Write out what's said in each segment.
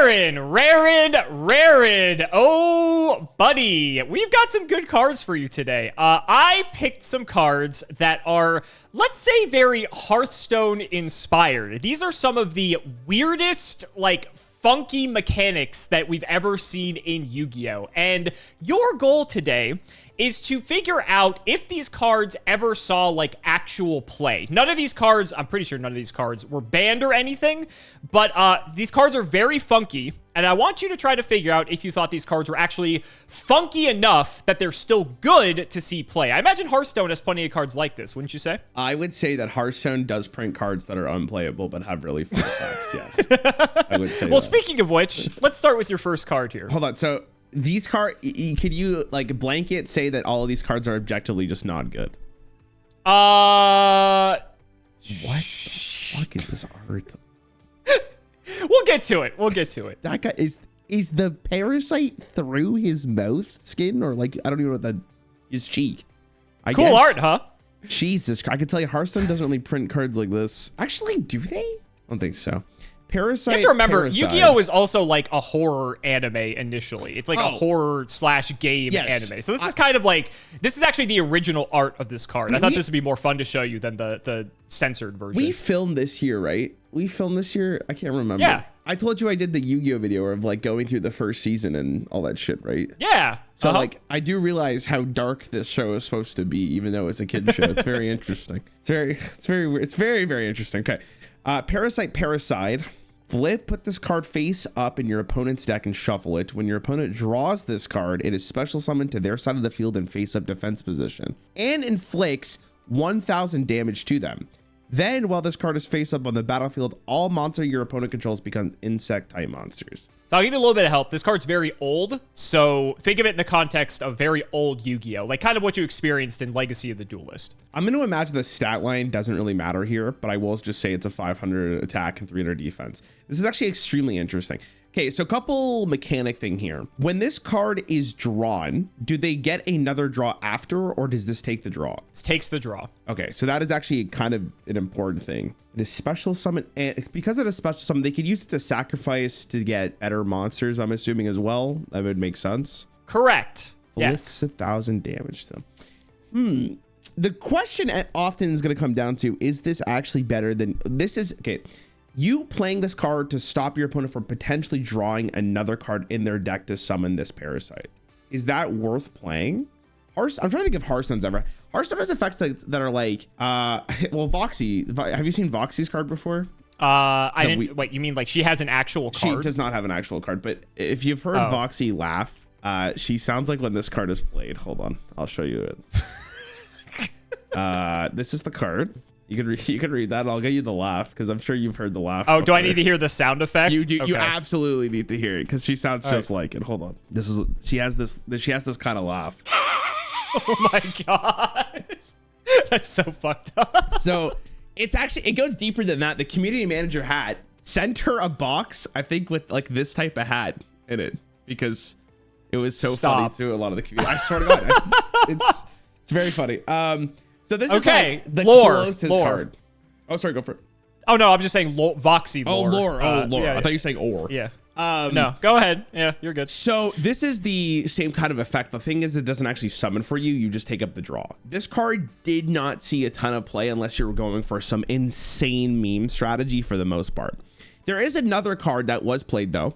Rarin. Oh, buddy. We've got some good cards for you today. I picked some cards that are, let's say, very Hearthstone inspired. These are some of the weirdest, like, funky mechanics that we've ever seen in Yu-Gi-Oh! And your goal today is to figure out if these cards ever saw, like, actual play. None of these cards, I'm pretty sure none of these cards were banned or anything, but these cards are very funky, and I want you to try to figure out if you thought these cards were actually funky enough that they're still good to see play. I imagine Hearthstone has plenty of cards like this, wouldn't you say? I would say that Hearthstone does print cards that are unplayable but have really fun effects, yes. I would say Well, that. speaking of which, let's start with your first card here. Hold on, so these cards, could you, like, blanket say that all of these cards are objectively just not good? What the fuck is this art? We'll get to it. That guy is the parasite through his mouth skin, or like, I don't even know what that, his cheek. I cool guess. art, huh? Jesus, I can tell you Hearthstone doesn't really print cards like this. Actually, do they? I don't think so. Parasite. You have to remember, Parasite. Yu-Gi-Oh! Is also like a horror anime initially. It's like a horror/game anime. So this is kind of like, this is actually the original art of this card. I thought this would be more fun to show you than the censored version. We filmed this year, right? We filmed this year? I can't remember. Yeah. I told you I did the Yu-Gi-Oh! Video of like going through the first season and all that shit, right? Yeah. So like, I do realize how dark this show is supposed to be, even though it's a kid show. It's very interesting. It's very, very interesting. Okay. Parasite, Paraside. Flip, put this card face up in your opponent's deck and shuffle it. When your opponent draws this card, it is special summoned to their side of the field in face up defense position and inflicts 1,000 damage to them. Then, while this card is face up on the battlefield, all monster your opponent controls become insect type monsters. So I'll give you a little bit of help. This card's very old, so think of it in the context of very old Yu-Gi-Oh! Like kind of what you experienced in Legacy of the Duelist. I'm going to imagine the stat line doesn't really matter here, but I will just say it's a 500 attack and 300 defense. This is actually extremely interesting. Okay, so couple mechanic thing here. When this card is drawn, do they get another draw after, or does this take the draw? This takes the draw. Okay, so that is actually kind of an important thing. It is special summon, and because it is special summon, they could use it to sacrifice to get better monsters, I'm assuming as well. That would make sense. Correct. Yes. 1,000 damage to them. The question often is going to come down to, is this actually better than, this is, okay, you playing this card to stop your opponent from potentially drawing another card in their deck to summon this parasite. Is that worth playing? I'm trying to think if Hearthstone's ever. Hearthstone has effects that are like, well, Voxy. Have you seen Voxy's card before? I didn't. Wait, you mean like she has an actual card? She does not have an actual card, but if you've heard Voxy laugh, she sounds like when this card is played. Hold on, I'll show you it. This is the card. You can read that. I'll get you the laugh because I'm sure you've heard the laugh. Oh, do I need to hear the sound effect? You do. Okay. You absolutely need to hear it because she sounds just like it. Hold on. She has this kind of laugh. Oh my god, that's so fucked up. So it goes deeper than that. The community manager hat sent her a box, I think, with like this type of hat in it because it was so funny to a lot of the community. I swear to God, it's very funny. So this is like the closest card. Oh, sorry, go for it. Oh no, I'm just saying Voxy lore. Oh, lore. Yeah, I thought you were saying or. Yeah. No, go ahead. Yeah, you're good. So this is the same kind of effect. The thing is, it doesn't actually summon for you. You just take up the draw. This card did not see a ton of play unless you were going for some insane meme strategy for the most part. There is another card that was played though,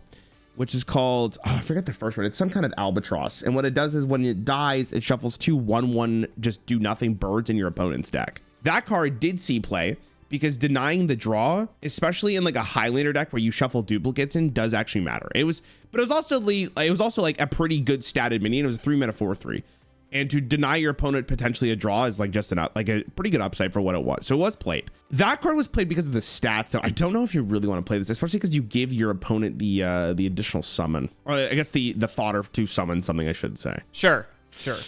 which is called, I forget the first one. It's some kind of albatross. And what it does is when it dies, it shuffles 2 1/1 just do nothing birds in your opponent's deck. That card did see play because denying the draw, especially in like a Highlander deck where you shuffle duplicates in, does actually matter. But it was also like a pretty good statted minion. It was a 3-mana 4/3. And to deny your opponent potentially a draw is like just a pretty good upside for what it was. So it was played. That card was played because of the stats, though. I don't know if you really want to play this, especially because you give your opponent the additional summon, or I guess the fodder to summon something, I should say. Sure.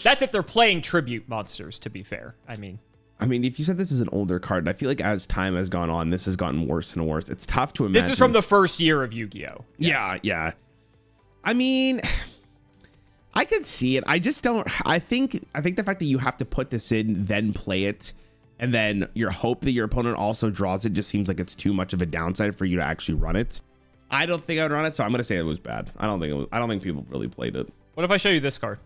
That's if they're playing tribute monsters, to be fair. I mean, if you said this is an older card, I feel like as time has gone on, this has gotten worse and worse. It's tough to imagine. This is from the first year of Yu-Gi-Oh! Yes. Yeah. I mean, I could see it. I just don't. I think the fact that you have to put this in, then play it, and then your hope that your opponent also draws it just seems like it's too much of a downside for you to actually run it. I don't think I would run it, so I'm gonna say it was bad. I don't think people really played it. What if I show you this card?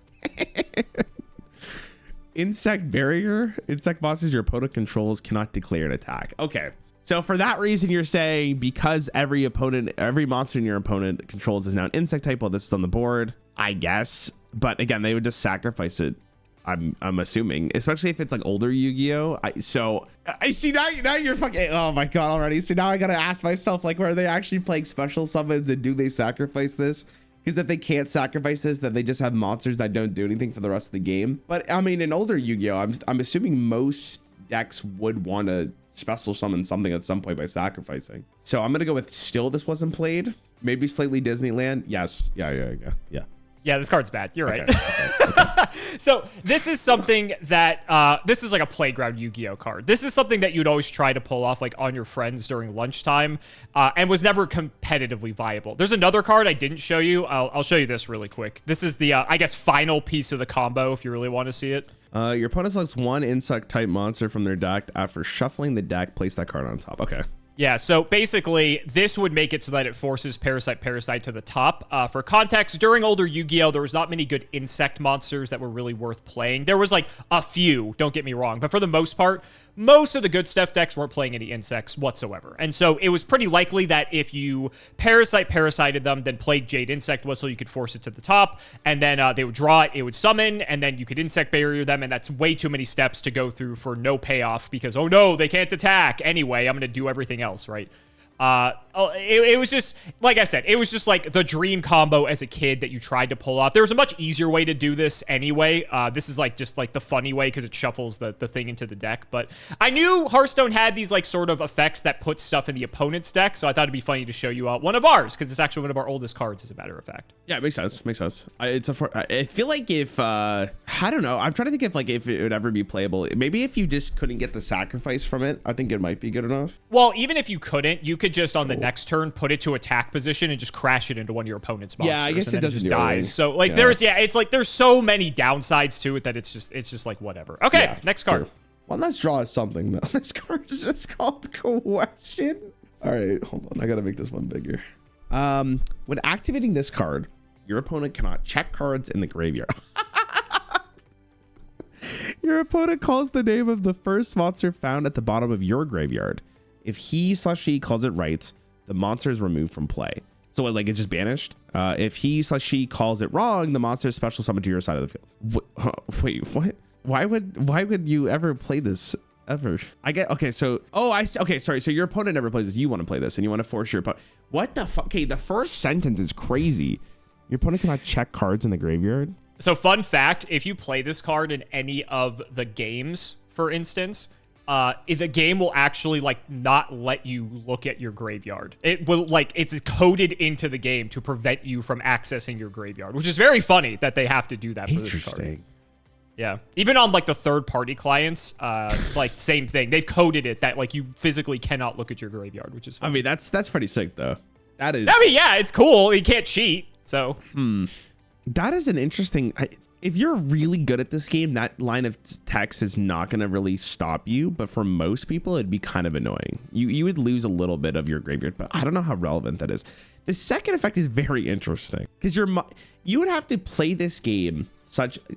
Insect barrier. Insect monsters your opponent controls cannot declare an attack. Okay. So for that reason, you're saying because every monster in your opponent controls is now an insect type, well, this is on the board, I guess. But again, they would just sacrifice it. I'm assuming, especially if it's like older Yu-Gi-Oh. I see now you're fucking, oh my God, already. So now I gotta ask myself, like, were they actually playing special summons and do they sacrifice this? Because if they can't sacrifice this, then they just have monsters that don't do anything for the rest of the game. But I mean, in older Yu-Gi-Oh, I'm assuming most decks would want to special summon something at some point by sacrificing. So I'm gonna go with still this wasn't played. Maybe slightly Disneyland. Yes. Yeah. Yeah, this card's bad. You're right. Okay. So this is something that, this is like a playground Yu-Gi-Oh card. This is something that you'd always try to pull off like on your friends during lunchtime, and was never competitively viable. There's another card I didn't show you. I'll show you this really quick. This is the, I guess, final piece of the combo if you really want to see it. Your opponent selects one insect type monster from their deck. After shuffling the deck, place that card on top. Okay. Yeah, so basically, this would make it so that it forces Parasite to the top. For context, during older Yu-Gi-Oh, there was not many good insect monsters that were really worth playing. There was like a few, don't get me wrong, but for the most part, most of the good stuff decks weren't playing any insects whatsoever. And so it was pretty likely that if you Parasited them, then played Jade Insect Whistle, you could force it to the top, and then they would draw it, it would summon, and then you could Insect Barrier them, and that's way too many steps to go through for no payoff because, oh no, they can't attack. Anyway, I'm going to do everything else, right? It was just, like I said, it was just like the dream combo as a kid that you tried to pull off. There was a much easier way to do this anyway. This is like just like the funny way because it shuffles the thing into the deck. But I knew Hearthstone had these like sort of effects that put stuff in the opponent's deck. So I thought it'd be funny to show you one of ours because it's actually one of our oldest cards, as a matter of fact. Yeah, it makes sense. I feel like if, I don't know. I'm trying to think if it would ever be playable. Maybe if you just couldn't get the sacrifice from it, I think it might be good enough. Well, even if you couldn't, you could just on the next turn put it to attack position and just crash it into one of your opponent's monsters. Yeah, I guess it doesn't just dies. So like it's like there's so many downsides to it that it's just like whatever. Okay, yeah, next card. True. Well, let's draw something though. This card is just called Question. All right, hold on. I gotta make this one bigger. When activating this card, your opponent cannot check cards in the graveyard. Your opponent calls the name of the first monster found at the bottom of your graveyard. If he/she calls it right, the monster is removed from play. So like it's just banished. If he/she calls it wrong, the monster is special summoned to your side of the field. Wait, what? Why would you ever play this ever? I get, okay, so, I see. Okay, sorry. So your opponent never plays this. You want to play this and you want to force your opponent. What the fuck? Okay, the first sentence is crazy. Your opponent cannot check cards in the graveyard. So fun fact, if you play this card in any of the games, for instance, the game will actually like not let you look at your graveyard. It will like, it's coded into the game to prevent you from accessing your graveyard, which is very funny that they have to do that for this card. Interesting. Yeah. Even on like the third party clients, like same thing. They've coded it that like you physically cannot look at your graveyard, which is funny. I mean, that's pretty sick though. That is. I mean, yeah, it's cool. You can't cheat. So. That is an interesting. If you're really good at this game, that line of text is not going to really stop you. But for most people, it'd be kind of annoying. You would lose a little bit of your graveyard, but I don't know how relevant that is. The second effect is very interesting because you would have to play this game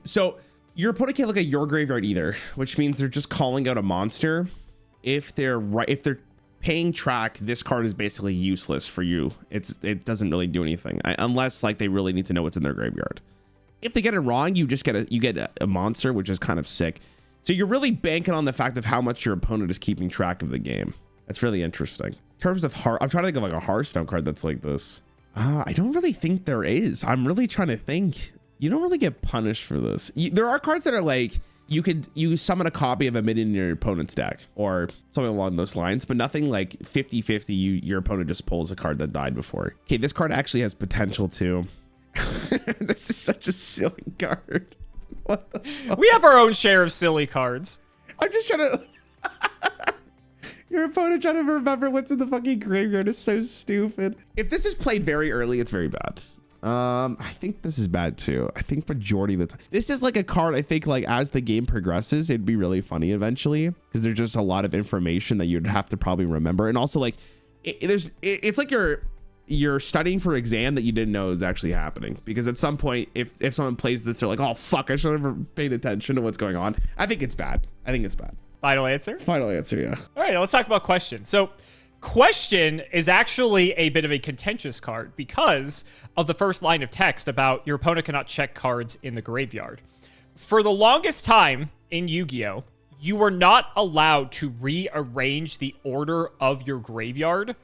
so your opponent can't look at your graveyard either, which means they're just calling out a monster. If they're paying track, this card is basically useless for you. It doesn't really do anything unless like they really need to know what's in their graveyard. If they get it wrong, you get a monster, which is kind of sick. So you're really banking on the fact of how much your opponent is keeping track of the game. That's really interesting. In terms of I'm trying to think of like a Hearthstone card that's like this. I don't really think there is. I'm really trying to think. You don't really get punished for this. There are cards that are like, you summon a copy of a minion in your opponent's deck or something along those lines, but nothing like 50-50. Your opponent just pulls a card that died before. Okay, this card actually has potential too. This is such a silly card. What the fuck? We have our own share of silly cards. I'm just trying to. Your opponent trying to remember what's in the fucking graveyard is so stupid. If this is played very early, it's very bad. I think this is bad too. I think majority of the time, this is like a card. I think like as the game progresses, it'd be really funny eventually because there's just a lot of information that you'd have to probably remember, and also like it's like you're studying for exam that you didn't know is actually happening. Because at some point, if someone plays this, they're like, oh, fuck, I should have paid attention to what's going on. I think it's bad. I think it's bad. Final answer? Final answer, yeah. All right, let's talk about Question. So Question is actually a bit of a contentious card because of the first line of text about your opponent cannot check cards in the graveyard. For the longest time in Yu-Gi-Oh!, you were not allowed to rearrange the order of your graveyard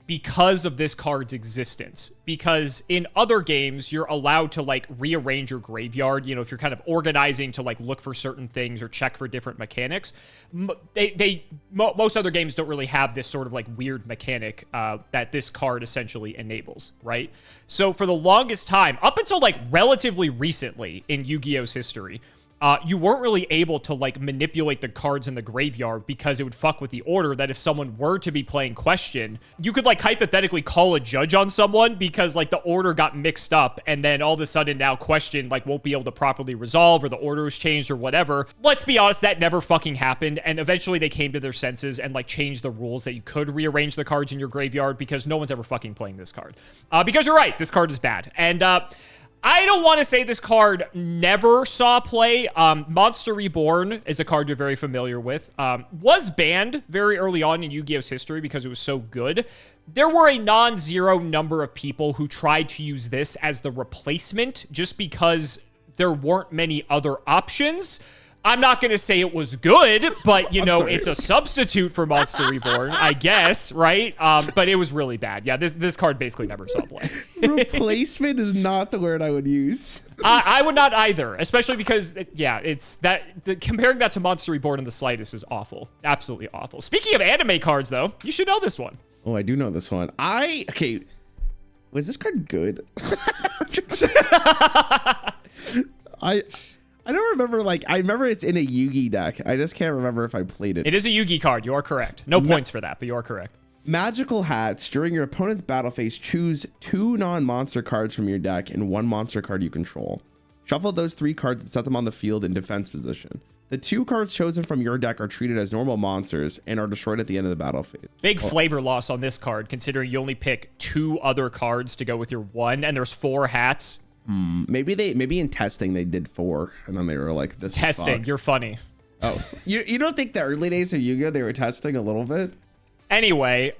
because of this card's existence. Because in other games, you're allowed to like rearrange your graveyard. You know, if you're kind of organizing to like look for certain things or check for different mechanics, most other games don't really have this sort of like weird mechanic that this card essentially enables, right? So for the longest time, up until like relatively recently in Yu-Gi-Oh's history, you weren't really able to like manipulate the cards in the graveyard because it would fuck with the order. That if someone were to be playing Question, you could like hypothetically call a judge on someone because like the order got mixed up, and then all of a sudden now Question like won't be able to properly resolve, or the order was changed or whatever. Let's be honest, that never fucking happened, and eventually they came to their senses and like changed the rules that you could rearrange the cards in your graveyard because no one's ever fucking playing this card. Because you're right, this card is bad. And I don't want to say this card never saw play. Monster Reborn is a card you're very familiar with. Was banned very early on in Yu-Gi-Oh's history because it was so good. There were a non-zero number of people who tried to use this as the replacement just because there weren't many other options. I'm not going to say it was good, but, you know, it's a substitute for Monster Reborn, I guess, right? But it was really bad. Yeah, this card basically never saw play. Replacement is not the word I would use. I would not either, especially because, it's that comparing that to Monster Reborn in the slightest is awful. Absolutely awful. Speaking of anime cards, though, you should know this one. Oh, I do know this one. Okay, was this card good? I don't remember, like, I remember it's in a Yugi deck. I just can't remember if I played it. It is a Yugi card. You are correct. No points for that, but you are correct. Magical Hats. During your opponent's battle phase, choose 2 non-monster cards from your deck and 1 monster card you control. Shuffle those 3 cards and set them on the field in defense position. The 2 cards chosen from your deck are treated as normal monsters and are destroyed at the end of the battle phase. Big flavor loss on this card, considering you only pick 2 other cards to go with your 1, and there's 4 hats. Maybe in testing they did 4, and then they were like, "This testing." Is you're funny. Oh, you don't think the early days of Yu-Gi-Oh they were testing a little bit? Anyway,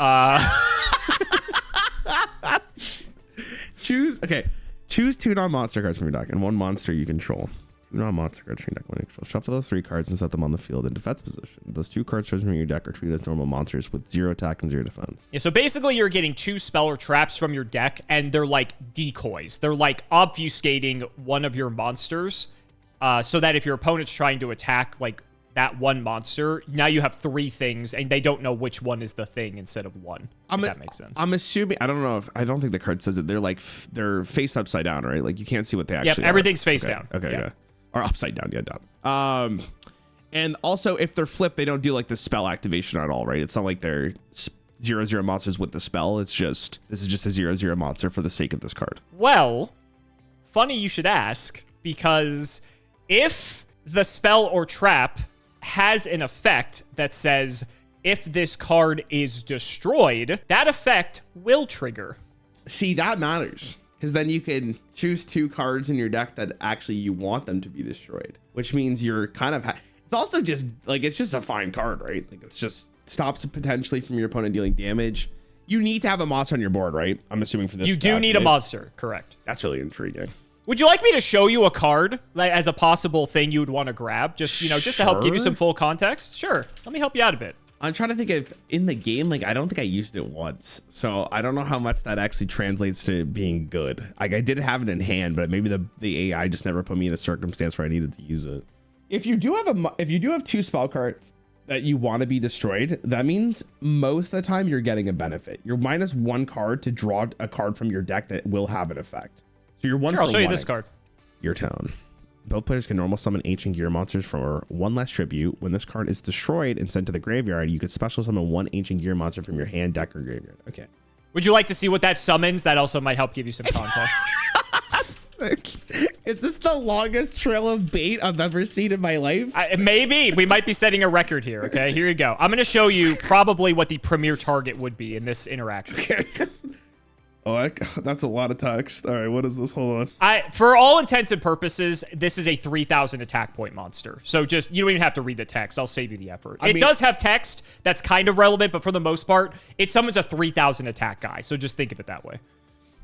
choose 2 non-monster cards from your deck and 1 monster you control. 2 non-monster cards from your deck, 1 you control. Shuffle those 3 cards and set them on the field in defense position. Those 2 cards chosen from your deck are treated as normal monsters with 0 attack and 0 defense. Yeah, so basically you're getting 2 spell or traps from your deck, and they're like decoys. They're like obfuscating one of your monsters, so that if your opponent's trying to attack like that one monster, now you have 3 things, and they don't know which one is the thing instead of 1. If that makes sense. I'm assuming, I don't think the card says it. They're face upside down, right? Like you can't see what they actually are. Everything's face down. Okay, yeah. Or upside down, down. And also if they're flipped, they don't do like the spell activation at all, right? It's not like they're 0/0 monsters with the spell. It's just, this is just a 0/0 monster for the sake of this card. Well, funny you should ask, because if the spell or trap has an effect that says, if this card is destroyed, that effect will trigger. See, that matters. Because then you can choose 2 cards in your deck that actually you want them to be destroyed, which means you're kind of, it's also just like, it's just a fine card, right? Like it's just stops potentially from your opponent dealing damage. You need to have a monster on your board, right? I'm assuming for this. You do need a monster, correct? That's really intriguing. Would you like me to show you a card like, as a possible thing you would want to grab? Just, just to help give you some full context? Sure. Let me help you out a bit. I'm trying to think of in the game, like I don't think I used it once, so I don't know how much that actually translates to being good. Like I did have it in hand, but maybe the AI just never put me in a circumstance where I needed to use it. If you do have 2 spell cards that you want to be destroyed, that means most of the time you're getting a benefit. You're minus 1 card to draw a card from your deck that will have an effect. So you're 1 Sure, for I'll show you 1. this card. Your turn. Both players can normal summon ancient gear monsters for 1 less tribute. When this card is destroyed and sent to the graveyard, you could special summon 1 ancient gear monster from your hand, deck, or graveyard. Okay. Would you like to see what that summons? That also might help give you some context. Is this the longest trail of bait I've ever seen in my life? Maybe. We might be setting a record here, okay? Here you go. I'm going to show you probably what the premier target would be in this interaction. Okay. Oh, that's a lot of text. All right, what is this? Hold on. For all intents and purposes, this is a 3,000 attack point monster. So just, you don't even have to read the text. I'll save you the effort. It does have text that's kind of relevant, but for the most part, it summons a 3,000 attack guy. So just think of it that way.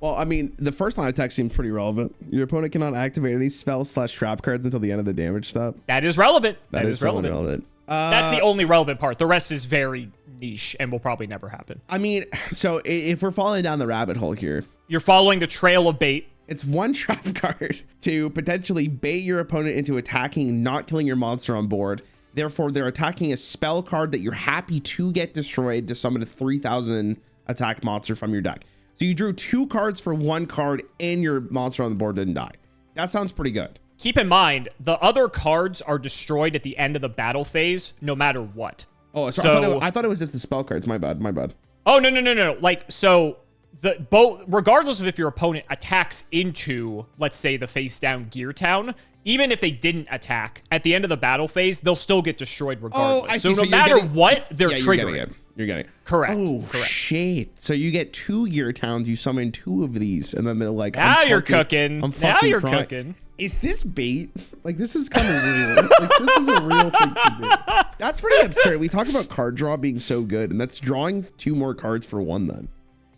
Well, I mean, the first line of text seems pretty relevant. Your opponent cannot activate any spell/trap cards until the end of the damage step. That is relevant. That is relevant. That's the only relevant part. The rest is very niche and will probably never happen. I mean, so if we're falling down the rabbit hole here, you're following the trail of bait. It's one trap card to potentially bait your opponent into attacking, not killing your monster on board. Therefore, they're attacking a spell card that you're happy to get destroyed to summon a 3,000 attack monster from your deck. So you drew 2 cards for 1 card and your monster on the board didn't die. That sounds pretty good. Keep in mind, the other cards are destroyed at the end of the battle phase, no matter what. Oh, so I thought it was just the spell cards. My bad. Oh, no. Like, so regardless of if your opponent attacks into, let's say, the face down Gear Town, even if they didn't attack at the end of the battle phase, they'll still get destroyed regardless. So no matter what, they're triggering. You're getting it. Correct. Oh, correct. Shit. So you get 2 Gear Towns, you summon 2 of these, and then they're like, now you're cooking. Now you're cooking. Is this bait? Like, this is kind of real. Like, this is a real thing to do. That's pretty absurd. We talk about card draw being so good, and that's drawing 2 more cards for 1 then.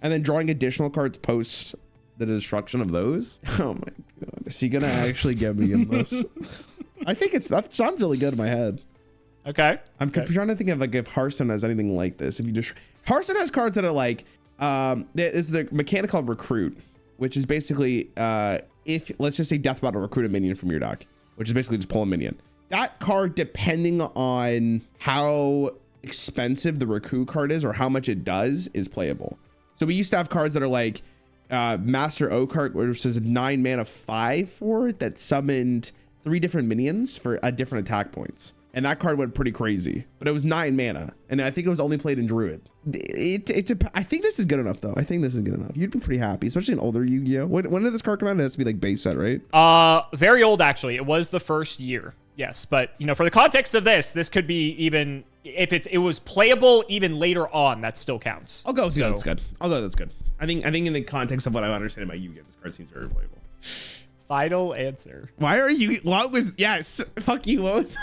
And then drawing additional cards post the destruction of those. Oh my God. Is he going to actually get me in this? I think that sounds really good in my head. Okay. I'm trying to think of like if Hearthstone has anything like this. If you just Hearthstone has cards that are like there's the mechanic called Recruit, which is basically if let's just say Death Battle recruit a minion from your deck, which is basically just pull a minion. That card, depending on how expensive the recruit card is or how much it does, is playable. So we used to have cards that are like Master Oakheart, which is a 9 mana 5 for it that summoned 3 different minions for different attack points. And that card went pretty crazy, but it was 9 mana. And I think it was only played in Druid. I think this is good enough though. I think this is good enough. You'd be pretty happy, especially in older Yu-Gi-Oh. When did this card come out? It has to be like base set, right? Very old actually. It was the first year. Yes, but you know, for the context of this could be even if it was playable even later on, that still counts. I'll go. So that's good. I'll go. That's good. I think in the context of what I understand about Yu-Gi-Oh, this card seems very playable. Final answer. Why are you? What was? Yes. Fuck you. What was?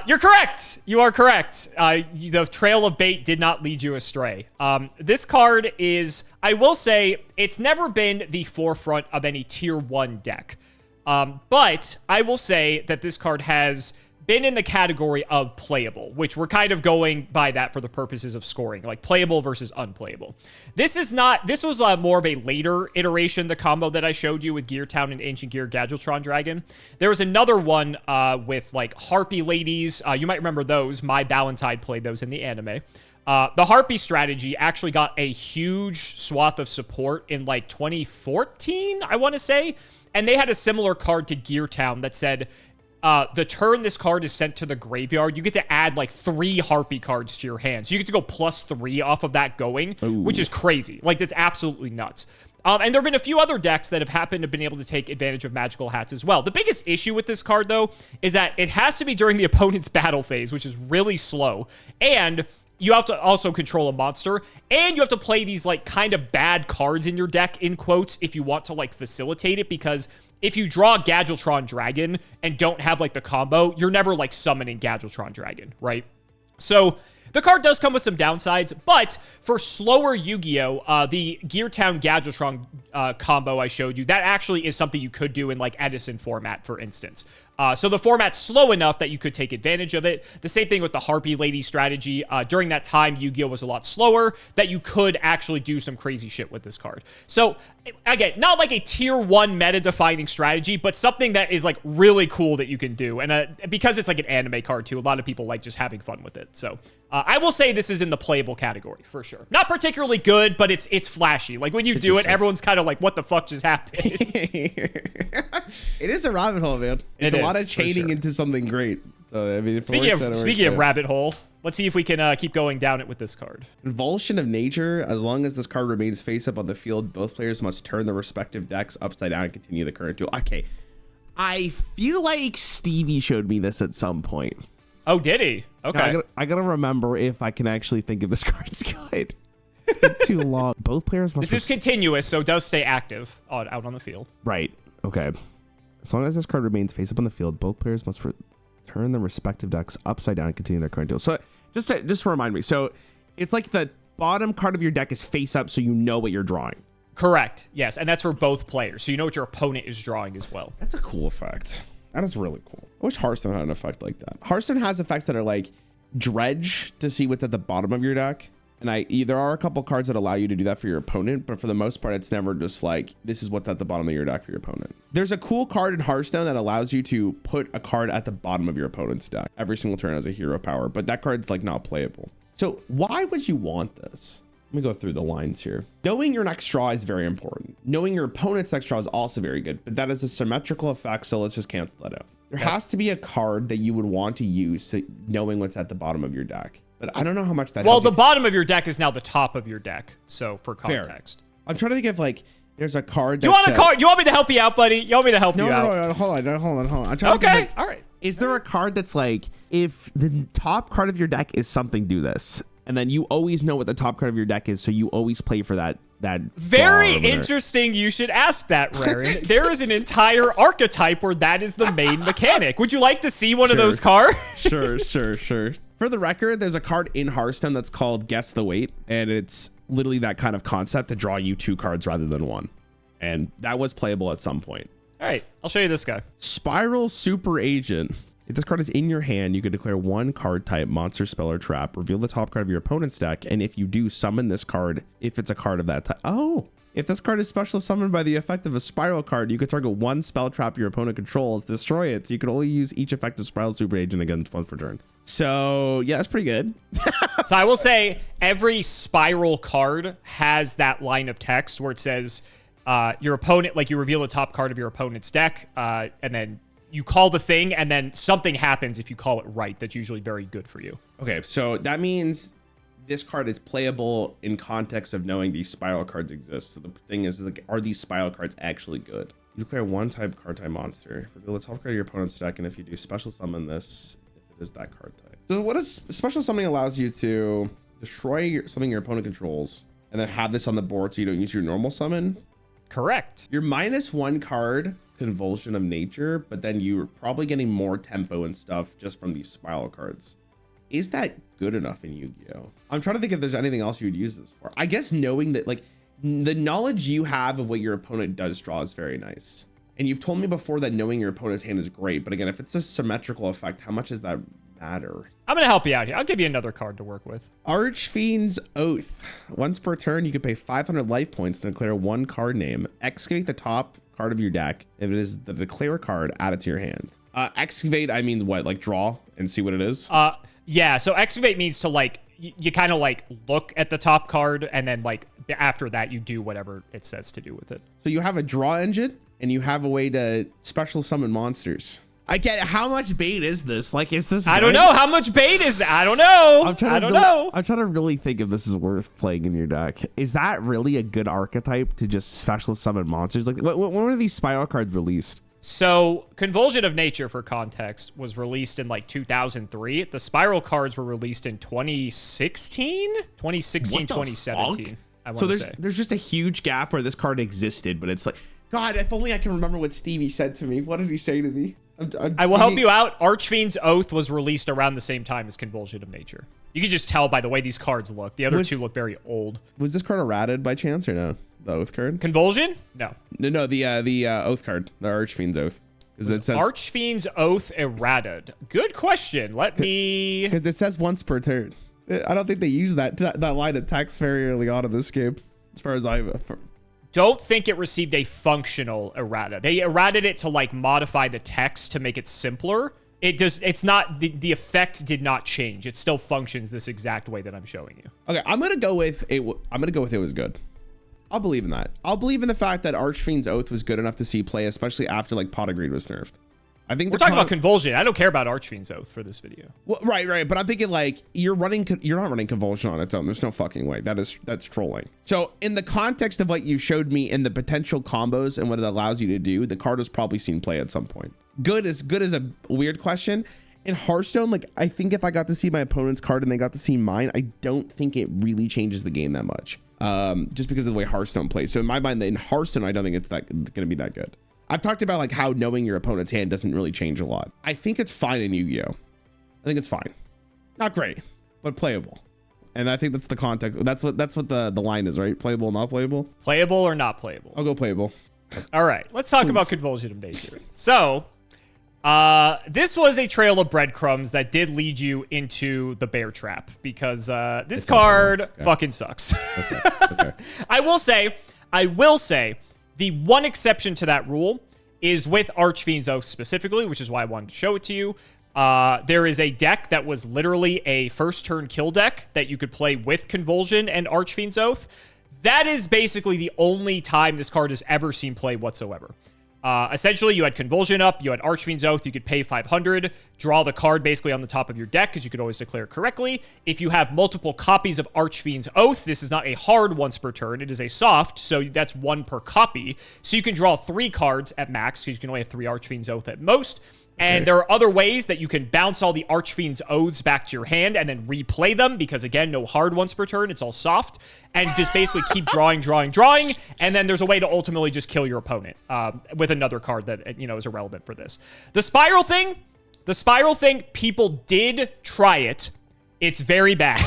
You're correct. You are correct. The trail of bait did not lead you astray. This card is, I will say, it's never been the forefront of any tier 1 deck. But I will say that this card has been in the category of playable, which we're kind of going by that for the purposes of scoring, like playable versus unplayable. This was more of a later iteration, the combo that I showed you with Gear Town and Ancient Gear Gadgetron Dragon. There was another one with like Harpy Ladies. You might remember those. My Ballantyne played those in the anime. The Harpy strategy actually got a huge swath of support in like 2014, I want to say. And they had a similar card to Gear Town that said, the turn this card is sent to the graveyard, you get to add like 3 Harpy cards to your hand. So you get to go +3 off of that going, which is crazy. Like, that's absolutely nuts. And there have been a few other decks that have happened to been able to take advantage of magical hats as well. The biggest issue with this card, though, is that it has to be during the opponent's battle phase, which is really slow. And you have to also control a monster, and you have to play these like kind of bad cards in your deck, in quotes, if you want to like facilitate it, because if you draw Gadgetron Dragon and don't have like the combo, you're never like summoning Gadgetron Dragon, right? So the card does come with some downsides, but for slower Yu-Gi-Oh, the Gear Town Gadgetron combo I showed you, that actually is something you could do in like Edison format, for instance. So the format's slow enough that you could take advantage of it. The same thing with the Harpy Lady strategy. During that time, Yu-Gi-Oh was a lot slower, that you could actually do some crazy shit with this card. So again, not like a tier 1 meta-defining strategy, but something that is like really cool that you can do. And because it's like an anime card too, a lot of people like just having fun with it. So I will say this is in the playable category for sure. Not particularly good, but it's flashy. Like when you do it, everyone's kind of like, what the fuck just happened? It is a rabbit hole, man. It's a lot of chaining into something great. So I mean, speaking of rabbit hole, let's see if we can keep going down it with this card. Convulsion of Nature. As long as this card remains face up on the field, both players must turn their respective decks upside down and continue the current duel. Okay, I feel like Stevie showed me this at some point. Oh, did he? Okay. I gotta remember if I can actually think of this card's good. Too long. Both players must. This is continuous, so it does stay active out on the field. Right. Okay. As long as this card remains face up on the field, both players must turn their respective decks upside down and continue their current deal. So just to remind me, so it's like the bottom card of your deck is face up, so you know what you're drawing. Correct. Yes, and that's for both players, so you know what your opponent is drawing as well. That's a cool effect. That is really cool. I wish Hearthstone had an effect like that. Hearthstone has effects that are like dredge to see what's at the bottom of your deck. And there are a couple cards that allow you to do that for your opponent, but for the most part, it's never just like, this is what's at the bottom of your deck for your opponent. There's a cool card in Hearthstone that allows you to put a card at the bottom of your opponent's deck. Every single turn has a hero power, but that card's like not playable. So why would you want this? Let me go through the lines here. Knowing your next draw is very important. Knowing your opponent's next draw is also very good, but that is a symmetrical effect, so let's just cancel that out. There has to be a card that you would want to use knowing what's at the bottom of your deck. But I don't know how much that. Well, the bottom of your deck is now the top of your deck. So for context, I'm trying to think of like, there's a card. Do you want a card? Do you want me to help you out, buddy? You want me to help you out? No, hold on. I'm trying to think, like, all right. Is there a card that's like, if the top card of your deck is something, do this, and then you always know what the top card of your deck is, so you always play for that. Very interesting. You should ask that, Raren. There is an entire archetype where that is the main mechanic. Would you like to see one of those cards? Sure. For the record, there's a card in Hearthstone that's called Guess the Weight, and it's literally that kind of concept to draw you 2 cards rather than 1. And that was playable at some point. All right, I'll show you this guy. Spiral Super Agent. If this card is in your hand, you can declare 1 card type, monster, spell, or trap, reveal the top card of your opponent's deck, and if you do, summon this card if it's a card of that type. Oh, if this card is special summoned by the effect of a spiral card, you can target 1 spell trap your opponent controls, destroy it. So you can only use each effect of Spiral Super Agent against once per turn. So yeah, that's pretty good. So I will say every spiral card has that line of text where it says your opponent, like you reveal the top card of your opponent's deck, and then you call the thing, and then something happens if you call it right. That's usually very good for you. Okay, so that means this card is playable in context of knowing these spiral cards exist. So the thing is like, are these spiral cards actually good? You declare 1 type card type monster, reveal the top card of your opponent's deck, and if you do, special summon this if it is that card type. So what is special summoning? Allows you to destroy something your opponent controls and then have this on the board so you don't use your normal summon. Correct. You're -1 card, Convulsion of Nature, but then you're probably getting more tempo and stuff just from these spiral cards. Is that good enough in Yu-Gi-Oh? I'm trying to think if there's anything else you would use this for. I guess knowing that, like, the knowledge you have of what your opponent does draw is very nice. And you've told me before that knowing your opponent's hand is great, but again, if it's a symmetrical effect, how much does that matter? I'm gonna help you out here. I'll give you another card to work with. Archfiend's Oath. Once per turn, you can pay 500 life points and declare 1 card name. Excavate the top card of your deck. If it is the declare card, add it to your hand. Excavate, I mean what? Like draw and see what it is? Yeah, so excavate means to like, you kind of like look at the top card and then like after that you do whatever it says to do with it. So you have a draw engine and you have a way to special summon monsters. I get it. How much bait is this? Like, is this good? I don't know. How much bait is it? I don't know. I don't know. I'm trying to really think if this is worth playing in your deck. Is that really a good archetype to just special summon monsters? Like, when were these spiral cards released? So Convulsion of Nature, for context, was released in like 2003. The spiral cards were released in 2016, 2017. So there's just a huge gap where this card existed, but it's like, God, if only I can remember what Stevie said to me. What did he say to me? I will help you out. Archfiend's Oath was released around the same time as Convulsion of Nature. You can just tell by the way these cards look. The other two look very old. Was this card errated by chance or no? The Oath card? Convulsion? No. No, the Oath card. The Archfiend's Oath. It says Archfiend's Oath errated. Good question. Let me... Because it says once per turn. I don't think they use that line of text very early on in this game, as far as I... Don't think it received a functional errata. They errated it to like modify the text to make it simpler. It's not, the effect did not change. It still functions this exact way that I'm showing you. Okay, I'm gonna go with it was good. I'll believe in that. I'll believe in the fact that Archfiend's Oath was good enough to see play, especially after like Pot of Greed was nerfed. I think we're talking about Convulsion. I don't care about Archfiend's Oath for this video. Well, right. But I'm thinking like you're not running Convulsion on its own. There's no fucking way. That's trolling. So in the context of what you showed me in the potential combos and what it allows you to do, the card was probably seen play at some point. Good is a weird question. In Hearthstone, like, I think if I got to see my opponent's card and they got to see mine, I don't think it really changes the game that much. Just because of the way Hearthstone plays. So in my mind, in Hearthstone, I don't think it's going to be that good. I've talked about like how knowing your opponent's hand doesn't really change a lot. I think it's fine in Yu-Gi-Oh. I think it's fine. Not great, but playable. And I think that's the context. That's what the line is, right? Playable, not playable? Playable or not playable? I'll go playable. All right, let's talk about Convulsion of Nature. So, this was a trail of breadcrumbs that did lead you into the bear trap because this card fucking sucks. Okay. I will say, the one exception to that rule is with Archfiend's Oath specifically, which is why I wanted to show it to you. There is a deck that was literally a first turn kill deck that you could play with Convulsion and Archfiend's Oath. That is basically the only time this card has ever seen play whatsoever. Essentially, you had Convulsion up, you had Archfiend's Oath, you could pay 500, draw the card basically on the top of your deck because you could always declare correctly. If you have multiple copies of Archfiend's Oath, this is not a hard once per turn, it is a soft, so that's 1 per copy. So you can draw 3 cards at max because you can only have 3 Archfiend's Oath at most. And there are other ways that you can bounce all the Archfiend's Oaths back to your hand and then replay them because, again, no hard once per turn. It's all soft. And just basically keep drawing. And then there's a way to ultimately just kill your opponent with another card that, you know, is irrelevant for this. The spiral thing, people did try it. It's very bad.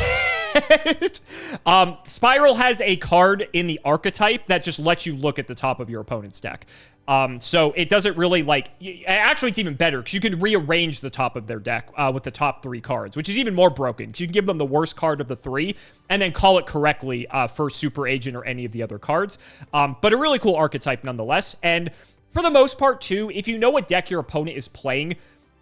Spiral has a card in the archetype that just lets you look at the top of your opponent's deck. So it doesn't really actually it's even better because you can rearrange the top of their deck with the top 3 cards, which is even more broken because you can give them the worst card of the 3 and then call it correctly for Super Agent or any of the other cards. But a really cool archetype nonetheless. And for the most part too, if you know what deck your opponent is playing,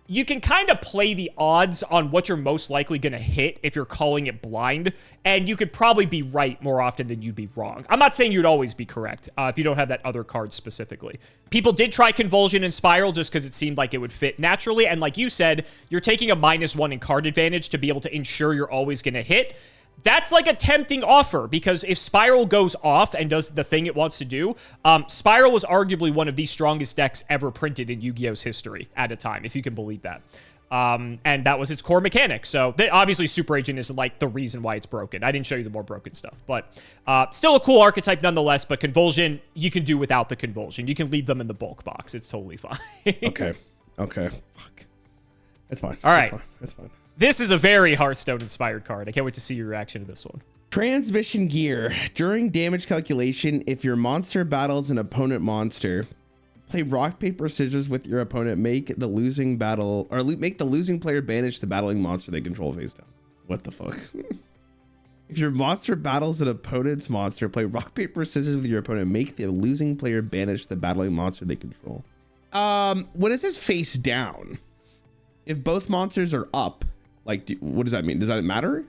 you can kind of play the odds on what you're most likely going to hit if you're calling it blind, and you could probably be right more often than you'd be wrong. I'm not saying you'd always be correct if you don't have that other card specifically. People did try Convulsion and Spiral just because it seemed like it would fit naturally, and like you said, you're taking a -1 in card advantage to be able to ensure you're always going to hit. That's like a tempting offer because if Spiral goes off and does the thing it wants to do, Spiral was arguably one of the strongest decks ever printed in Yu-Gi-Oh's history at a time, if you can believe that. And that was its core mechanic. So obviously Super Agent is like the reason why it's broken. I didn't show you the more broken stuff, but still a cool archetype nonetheless. But Convulsion, you can do without the Convulsion. You can leave them in the bulk box. It's totally fine. Okay. Fuck. It's fine. All right. It's fine. This is a very Hearthstone-inspired card. I can't wait to see your reaction to this one. Transmission gear. During damage calculation, if your monster battles an opponent monster, play rock, paper, scissors with your opponent. Make the losing player banish the battling monster they control face down. What the fuck? If your monster battles an opponent's monster, play rock, paper, scissors with your opponent. Make the losing player banish the battling monster they control. When it says face down, if both monsters are up, like, what does that mean? Does that matter?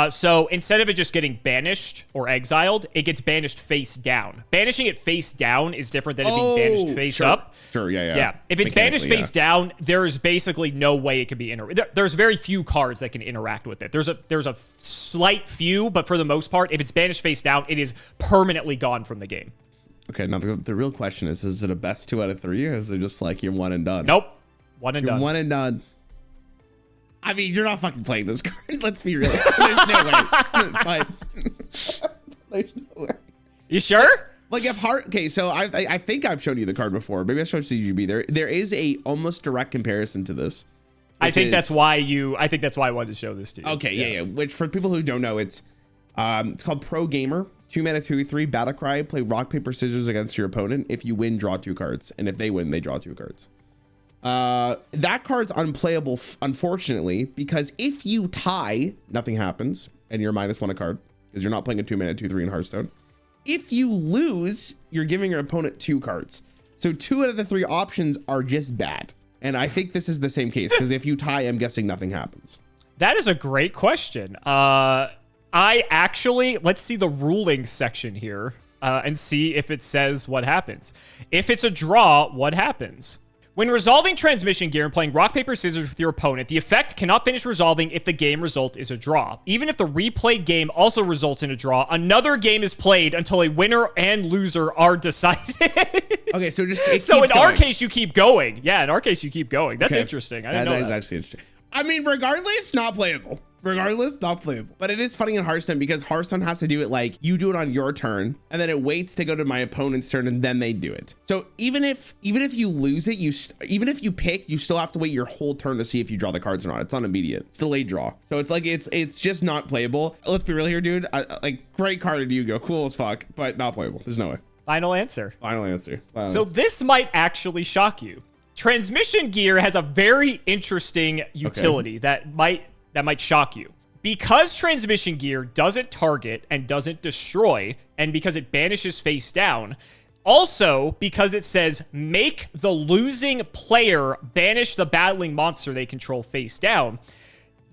So instead of it just getting banished or exiled, it gets banished face down. Banishing it face down is different than it being banished face up. Sure, yeah. If it's banished face down, there's basically no way it can be there's very few cards that can interact with it. There's a slight few, but for the most part, if it's banished face down, it is permanently gone from the game. Okay, now the real question is it a best 2 out of 3, or is it just like you're one and done? Nope. One and done. I mean, you're not fucking playing this card. Let's be real. There's no way. There's no way. You sure? Like okay, so I think I've shown you the card before. Maybe I showed CGB. There is a almost direct comparison to this. I think that's why I wanted to show this to you. Okay, yeah. Which for people who don't know, it's called Pro Gamer. 2 mana, 2/3 battle cry. Play rock, paper, scissors against your opponent. If you win, draw 2 cards, and if they win, they draw 2 cards. That card's unplayable, unfortunately, because if you tie, nothing happens, and you're -1 a card, because you're not playing a 2 mana, 2/3 in Hearthstone. If you lose, you're giving your opponent 2 cards. So 2 out of the 3 options are just bad. And I think this is the same case, because if you tie, I'm guessing nothing happens. That is a great question. Let's see the ruling section here, and see if it says what happens. If it's a draw, what happens? When resolving transmission gear and playing rock, paper, scissors with your opponent, the effect cannot finish resolving if the game result is a draw. Even if the replayed game also results in a draw, another game is played until a winner and loser are decided. Okay, so in our case, you keep going. Yeah, in our case, you keep going. That's interesting. I didn't know that that. is actually interesting. I mean, regardless, not playable. Regardless, not playable. But it is funny in Hearthstone because Hearthstone has to do it like you do it on your turn and then it waits to go to my opponent's turn and then they do it. So even if you lose it, even if you pick, you still have to wait your whole turn to see if you draw the cards or not. It's not immediate. It's delayed draw. So it's like it's just not playable. Let's be real here, dude. Like great card in Yu-Gi-Oh, cool as fuck, but not playable. There's no way. Final answer. Final answer. So this might actually shock you. Transmission gear has a very interesting utility that might shock you. Because transmission gear doesn't target and doesn't destroy, and because it banishes face down, also because it says make the losing player banish the battling monster they control face down,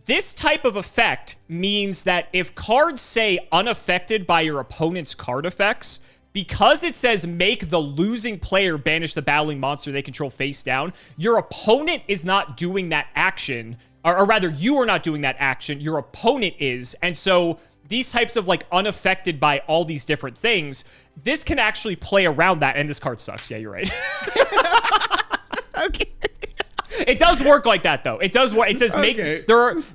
this type of effect means that if cards say unaffected by your opponent's card effects, because it says make the losing player banish the battling monster they control face down, your opponent is not doing that action, or rather you are not doing that action, your opponent is. And so these types of like unaffected by all these different things, this can actually play around that. And this card sucks. Yeah, you're right. Okay. It does work like that, though. It does work. It says make. Okay.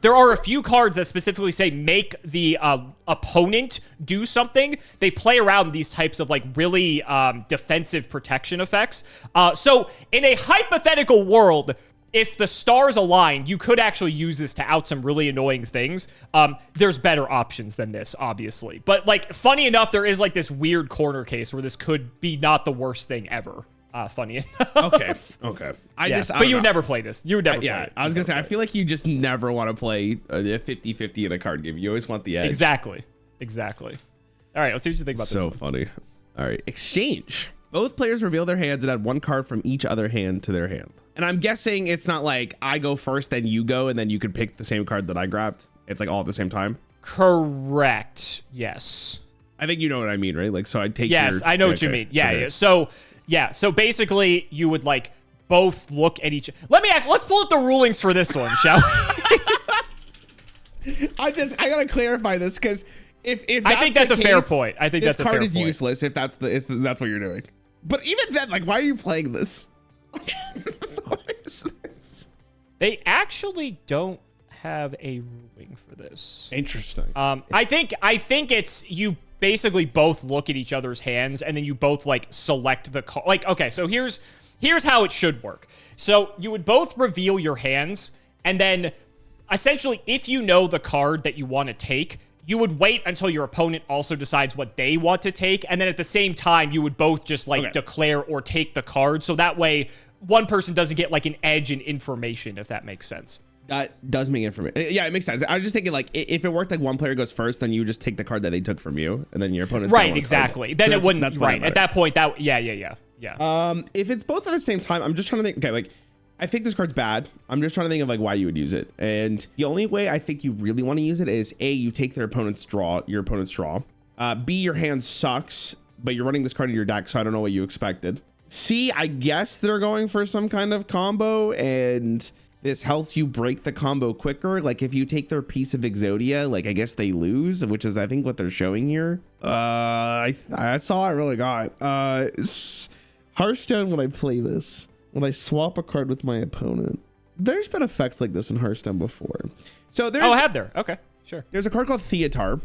There are a few cards that specifically say make the opponent do something. They play around these types of like really defensive protection effects. So in a hypothetical world, if the stars align, you could actually use this to out some really annoying things. There's better options than this, obviously. But like, funny enough, there is like this weird corner case where this could be not the worst thing ever. Funny enough. Okay. But you would never play this. You would never play it. I was gonna say, I feel like you just never want to play a 50-50 in a card game. You always want the edge. Exactly. All right, let's see what you think about this. So funny. All right, exchange. Both players reveal their hands and add one card from each other hand to their hand. And I'm guessing it's not like I go first, then you go, and then you could pick the same card that I grabbed. It's like all at the same time. Correct. Yes. I think you know what I mean, right? Like, so I take. Yes, I know what you mean. Yeah. So basically, you would like both look at each. Let's pull up the rulings for this one, shall we? I gotta clarify this because if I think that's a fair point. I think that's a fair point. This card is useless if that's what you're doing. But even then, like, why are you playing this? What is this? They actually don't have a ruling for this. Interesting. I think it's you basically both look at each other's hands and then you both like select the card. Like, okay, so here's how it should work. So you would both reveal your hands, and then essentially if you know the card that you want to take, you would wait until your opponent also decides what they want to take, and then at the same time you would both just like declare or take the card, so that way one person doesn't get like an edge in information, if that makes sense. That does make information. Yeah, it makes sense. I was just thinking, like, if it worked like one player goes first, then you just take the card that they took from you, and then your opponent. Right, exactly. Then so it wouldn't. That's right. At that point, yeah. If it's both at the same time, I'm just trying to think. Okay, like, I think this card's bad. I'm just trying to think of like why you would use it, and the only way I think you really want to use it is A, you take your opponent's draw. B, your hand sucks, but you're running this card in your deck, so I don't know what you expected. C, I guess they're going for some kind of combo, and this helps you break the combo quicker. Like if you take their piece of Exodia, like I guess they lose, which is I think what they're showing here. That's all I really got. Hearthstone, when I play this, when I swap a card with my opponent, there's been effects like this in Hearthstone before. So there's I have there. Okay, sure. There's a card called Theatar,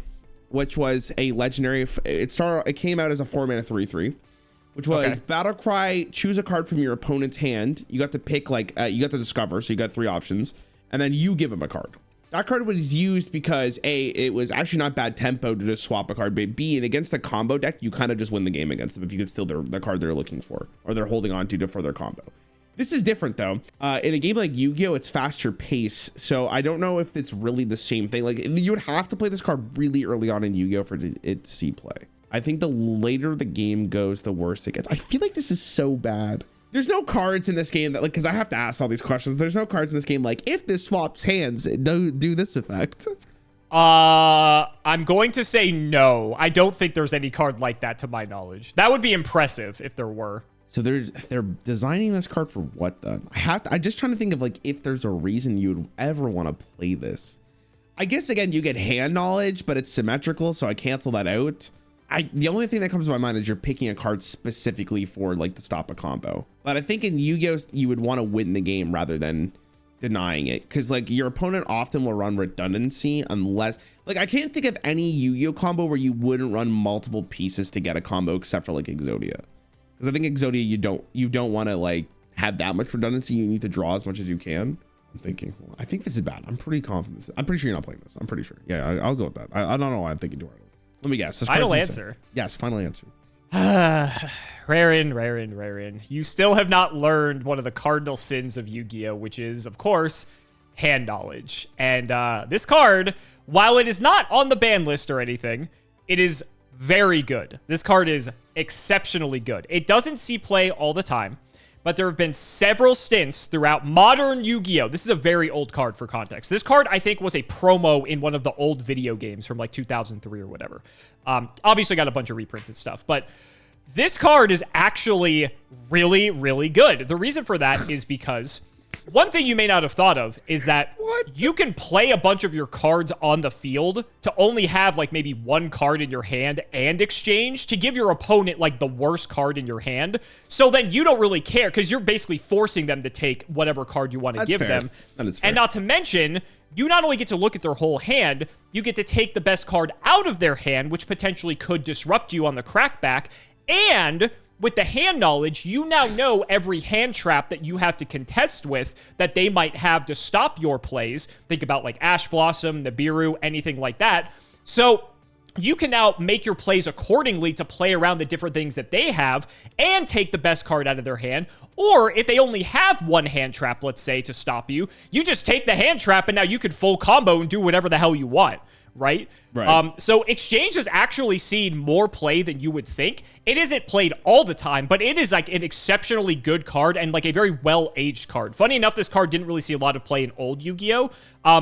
which was a legendary. It came out as a 4-mana 3/3. Which was Battle Cry, choose a card from your opponent's hand. You got to pick, like, you got to discover, so you got 3 options. And then you give him a card. That card was used because, A, it was actually not bad tempo to just swap a card. But B, and against a combo deck, you kind of just win the game against them if you could steal the card they're looking for. Or they're holding on to for their combo. This is different, though. In a game like Yu-Gi-Oh, it's faster pace. So I don't know if it's really the same thing. Like, you would have to play this card really early on in Yu-Gi-Oh for it to see play. I think the later the game goes, the worse it gets. I feel like this is so bad. There's no cards in this game that, like, because I have to ask all these questions. There's no cards in this game like, if this swaps hands, do this effect. I'm going to say no. I don't think there's any card like that to my knowledge. That would be impressive if there were. So they're designing this card for what then? I'm just trying to think of like if there's a reason you would ever want to play this. I guess again you get hand knowledge, but it's symmetrical, so I cancel that out. The only thing that comes to my mind is you're picking a card specifically for like to stop a combo. But I think in Yu-Gi-Oh you would want to win the game rather than denying it, because like your opponent often will run redundancy unless like I can't think of any Yu-Gi-Oh combo where you wouldn't run multiple pieces to get a combo except for like Exodia, because I think Exodia you don't want to like have that much redundancy. You need to draw as much as you can. I'm thinking, well, I think this is bad. I'm pretty confident. I'm pretty sure you're not playing this. I'm pretty sure. Yeah, I'll go with that. I don't know why I'm thinking too hard. Let me guess. Final answer. Yes, final answer. Rarin. You still have not learned one of the cardinal sins of Yu-Gi-Oh, which is, of course, hand knowledge. And this card, while it is not on the ban list or anything, it is very good. This card is exceptionally good. It doesn't see play all the time, but there have been several stints throughout modern Yu-Gi-Oh! This is a very old card for context. This card, I think, was a promo in one of the old video games from like 2003 or whatever. Obviously got a bunch of reprints and stuff, but this card is actually really, really good. The reason for that is because one thing you may not have thought of is that you can play a bunch of your cards on the field to only have like maybe one card in your hand and exchange to give your opponent like the worst card in your hand. So then you don't really care because you're basically forcing them to take whatever card you want to give them. That is fair. And not to mention, you not only get to look at their whole hand, you get to take the best card out of their hand, which potentially could disrupt you on the crackback. And with the hand knowledge, you now know every hand trap that you have to contest with that they might have to stop your plays. Think about like Ash Blossom, Nibiru, anything like that. So you can now make your plays accordingly to play around the different things that they have and take the best card out of their hand. Or if they only have one hand trap, let's say, to stop you, you just take the hand trap and now you can full combo and do whatever the hell you want. Right? So Exchange has actually seen more play than you would think. It isn't played all the time, but it is like an exceptionally good card and like a very well-aged card. Funny enough, this card didn't really see a lot of play in old Yu-Gi-Oh!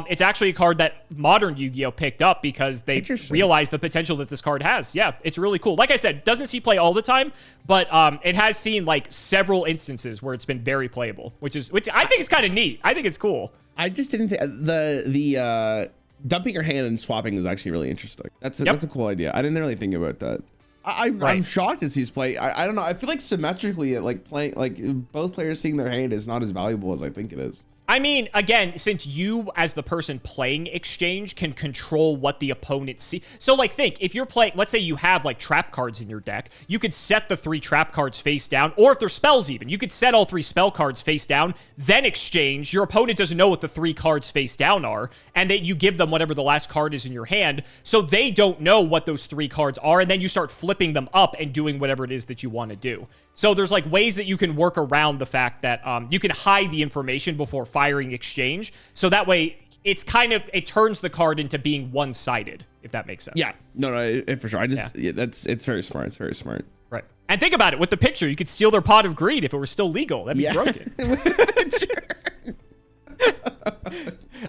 It's actually a card that modern Yu-Gi-Oh! Picked up because they realized the potential that this card has. Yeah, it's really cool. Like I said, doesn't see play all the time, but it has seen like several instances where it's been very playable, which I think is kind of neat. I think it's cool. I just didn't think the dumping your hand and swapping is actually really interesting. That's a cool idea. I didn't really think about that. I'm shocked to see his play. I don't know. I feel like symmetrically, like playing, like both players seeing their hand is not as valuable as I think it is. I mean, again, since you as the person playing Exchange can control what the opponent sees. So like think, if you're playing, let's say you have like trap cards in your deck, you could set the 3 trap cards face down, or if they're spells even, you could set all 3 spell cards face down, then exchange. Your opponent doesn't know what the 3 cards face down are, and that you give them whatever the last card is in your hand, so they don't know what those 3 cards are, and then you start flipping them up and doing whatever it is that you want to do. So there's like ways that you can work around the fact that you can hide the information before firing exchange. So that way it's kind of, it turns the card into being one-sided, if that makes sense. Yeah, no, for sure. It's very smart. It's very smart. Right. And think about it, with the picture, you could steal their pot of greed if it were still legal. That'd be broken.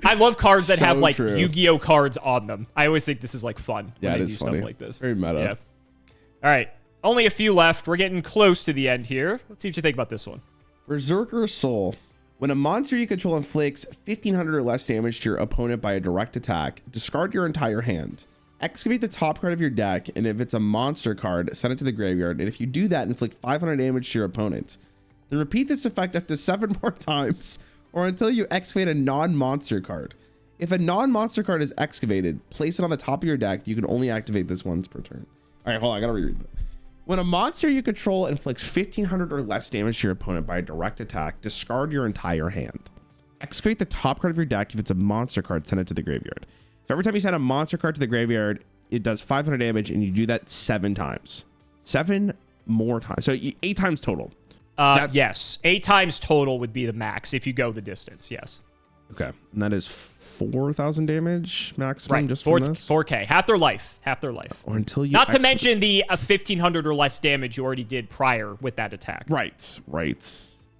I love cards that have like Yu-Gi-Oh cards on them. I always think this is like fun when they do stuff like this. Very meta. Yeah. All right. Only a few left. We're getting close to the end here. Let's see what you think about this one. Berserker Soul. When a monster you control inflicts 1,500 or less damage to your opponent by a direct attack, discard your entire hand. Excavate the top card of your deck, and if it's a monster card, send it to the graveyard. And if you do that, inflict 500 damage to your opponent. Then repeat this effect up to 7 more times, or until you excavate a non-monster card. If a non-monster card is excavated, place it on the top of your deck. You can only activate this once per turn. All right, hold on, I gotta reread that. When a monster you control inflicts 1,500 or less damage to your opponent by a direct attack, discard your entire hand. Excavate the top card of your deck. If it's a monster card, send it to the graveyard. So every time you send a monster card to the graveyard, it does 500 damage, and you do that 7 times. 7 more times. So 8 times total. Yes. 8 times total would be the max if you go the distance. Yes. Okay. And that is 4,000 damage maximum just from this? 4K. Half their life. Half their life. Or until you... Not to mention the 1,500 or less damage you already did prior with that attack. Right.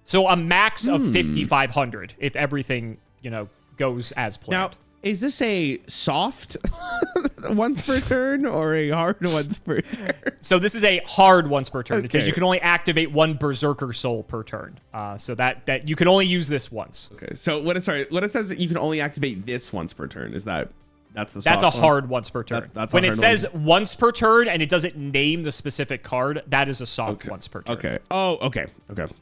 So a max of 5,500 if everything, goes as planned. Now, is this a soft once per turn or a hard once per turn? So this is a hard once per turn. Okay. It says you can only activate 1 Berserker Soul per turn. So that you can only use this once. Okay. So what it says that you can only activate this once per turn, is that's the soft That's a one? hard once per turn. That's when it says once per turn and it doesn't name the specific card, that is a soft once per turn. Okay. Oh, okay.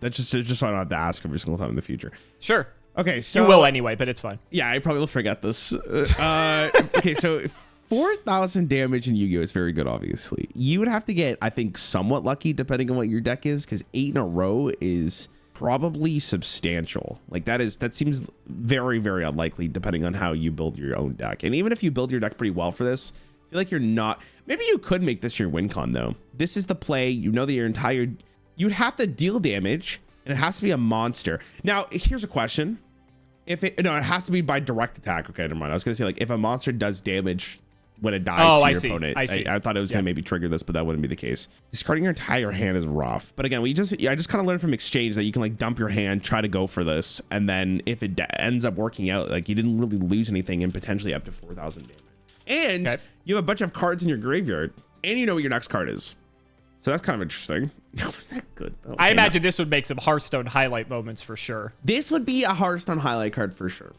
That's just so I don't have to ask every single time in the future. Sure. Okay, so You will anyway, but it's fine. Yeah, I probably will forget this. Okay, so 4,000 damage in Yu-Gi-Oh is very good, obviously. You would have to get, I think, somewhat lucky depending on what your deck is, because 8 in a row is probably substantial. Like that seems very, very unlikely depending on how you build your own deck. And even if you build your deck pretty well for this, I feel like you're not. Maybe you could make this your win con though. This is the play. You know that your entire. You'd have to deal damage, and it has to be a monster. Now, here's a question. It has to be by direct attack. Okay, never mind. I was gonna say like if a monster does damage when it dies to your opponent. I see. I thought it was gonna maybe trigger this, but that wouldn't be the case. Discarding your entire hand is rough. But again, I just kind of learned from exchange that you can like dump your hand, try to go for this, and then if it ends up working out, like you didn't really lose anything and potentially up to 4,000 damage. And you have a bunch of cards in your graveyard, and you know what your next card is. So that's kind of interesting. Was that good? Okay, I imagine this would make some Hearthstone highlight moments for sure. This would be a Hearthstone highlight card for sure.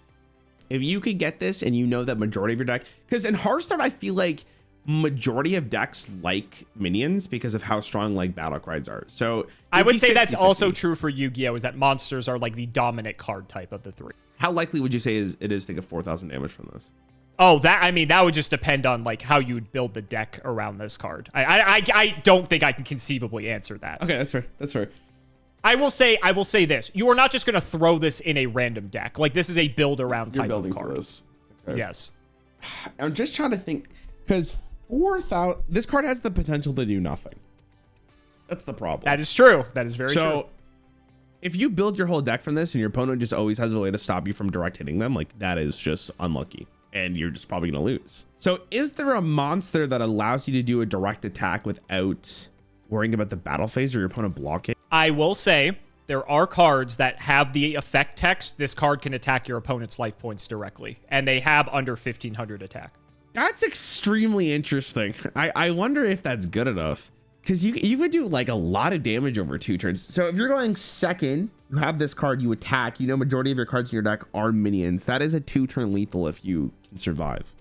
If you could get this and you know that majority of your deck, because in Hearthstone, I feel like majority of decks like minions because of how strong like battle cards are. So I would say that's also true for Yu-Gi-Oh! Is that monsters are like the dominant card type of the three. How likely would you say it is to get 4,000 damage from this? Oh, that would just depend on like how you would build the deck around this card. I don't think I can conceivably answer that. Okay, that's fair. That's fair. I will say this. You are not just going to throw this in a random deck. Like, this is a build around type of card. You're building for this. Okay. Yes. I'm just trying to think, because 4,000... This card has the potential to do nothing. That's the problem. That is true. That is very true. So, if you build your whole deck from this and your opponent just always has a way to stop you from direct hitting them, like, that is just unlucky. And you're just probably going to lose. So, is there a monster that allows you to do a direct attack without worrying about the battle phase or your opponent blocking? I will say there are cards that have the effect text. This card can attack your opponent's life points directly, and they have under 1,500 attack. That's extremely interesting. I wonder if that's good enough, because you would do like a lot of damage over 2 turns. So if you're going second, you have this card, you attack, you know, majority of your cards in your deck are minions. That is a 2-turn lethal if you can survive.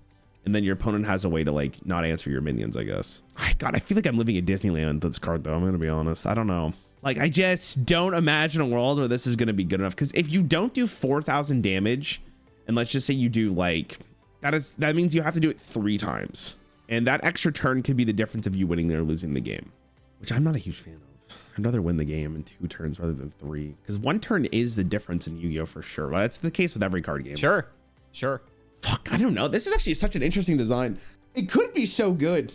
And then your opponent has a way to like not answer your minions, I guess. God, I feel like I'm living in Disneyland with this card though. I'm going to be honest. I don't know. Like, I just don't imagine a world where this is going to be good enough. Because if you don't do 4,000 damage, and let's just say you do like, that means you have to do it 3 times. And that extra turn could be the difference of you winning or losing the game, which I'm not a huge fan of. I'd rather win the game in 2 turns rather than 3. Because 1 turn is the difference in Yu-Gi-Oh! For sure. Well, that's the case with every card game. Sure. Fuck, I don't know. This is actually such an interesting design. It could be so good,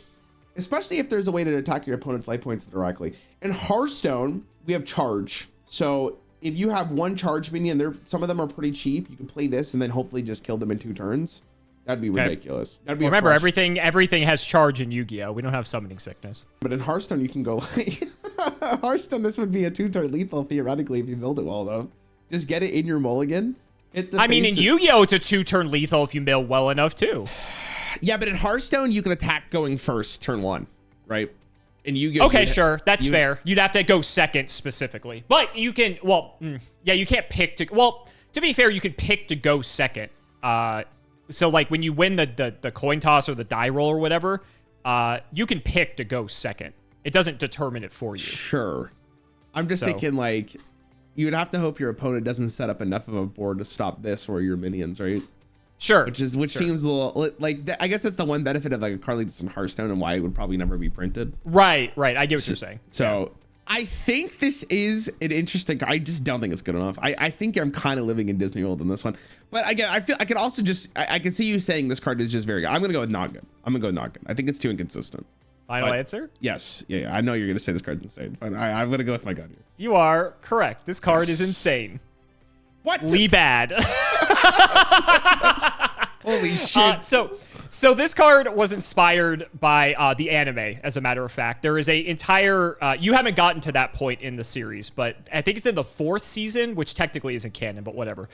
especially if there's a way to attack your opponent's life points directly. In Hearthstone, we have charge. So if you have 1 charge minion, some of them are pretty cheap. You can play this and then hopefully just kill them in 2 turns. That'd be ridiculous. That'd be remember, everything has charge in Yu-Gi-Oh! We don't have summoning sickness. But in Hearthstone, you can go like Hearthstone. This would be a 2-turn lethal theoretically if you build it well, though. Just get it in your mulligan. I mean, in Yu-Gi-Oh! It's a 2-turn lethal if you mill well enough too. Yeah, but in Hearthstone, you can attack going first, turn 1, right? And Yu-Gi-Oh! Okay, sure. That's fair. You'd have to go second specifically. But you can, yeah, you can't pick to, to be fair, you could pick to go second. So like when you win the coin toss or the die roll or whatever, you can pick to go second. It doesn't determine it for you. Sure. I'm just thinking like, you would have to hope your opponent doesn't set up enough of a board to stop this or your minions, right? Sure. Which seems a little like I guess that's the one benefit of like a card like this in Hearthstone and why it would probably never be printed. Right. I get what you're saying. So I think this is an interesting. I just don't think it's good enough. I think I'm kind of living in Disney World in this one. But again, I feel I could also just I can see you saying this card is just very good. I'm gonna go with not good. I think it's too inconsistent. Final answer? Yes. Yeah. I know you're gonna say this card's insane, but I'm gonna go with my gut here. You are correct. This card is insane. What? Lee bad. Holy shit. So this card was inspired by the anime, as a matter of fact. There is a entire, you haven't gotten to that point in the series, but I think it's in the 4th season, which technically isn't canon, but whatever.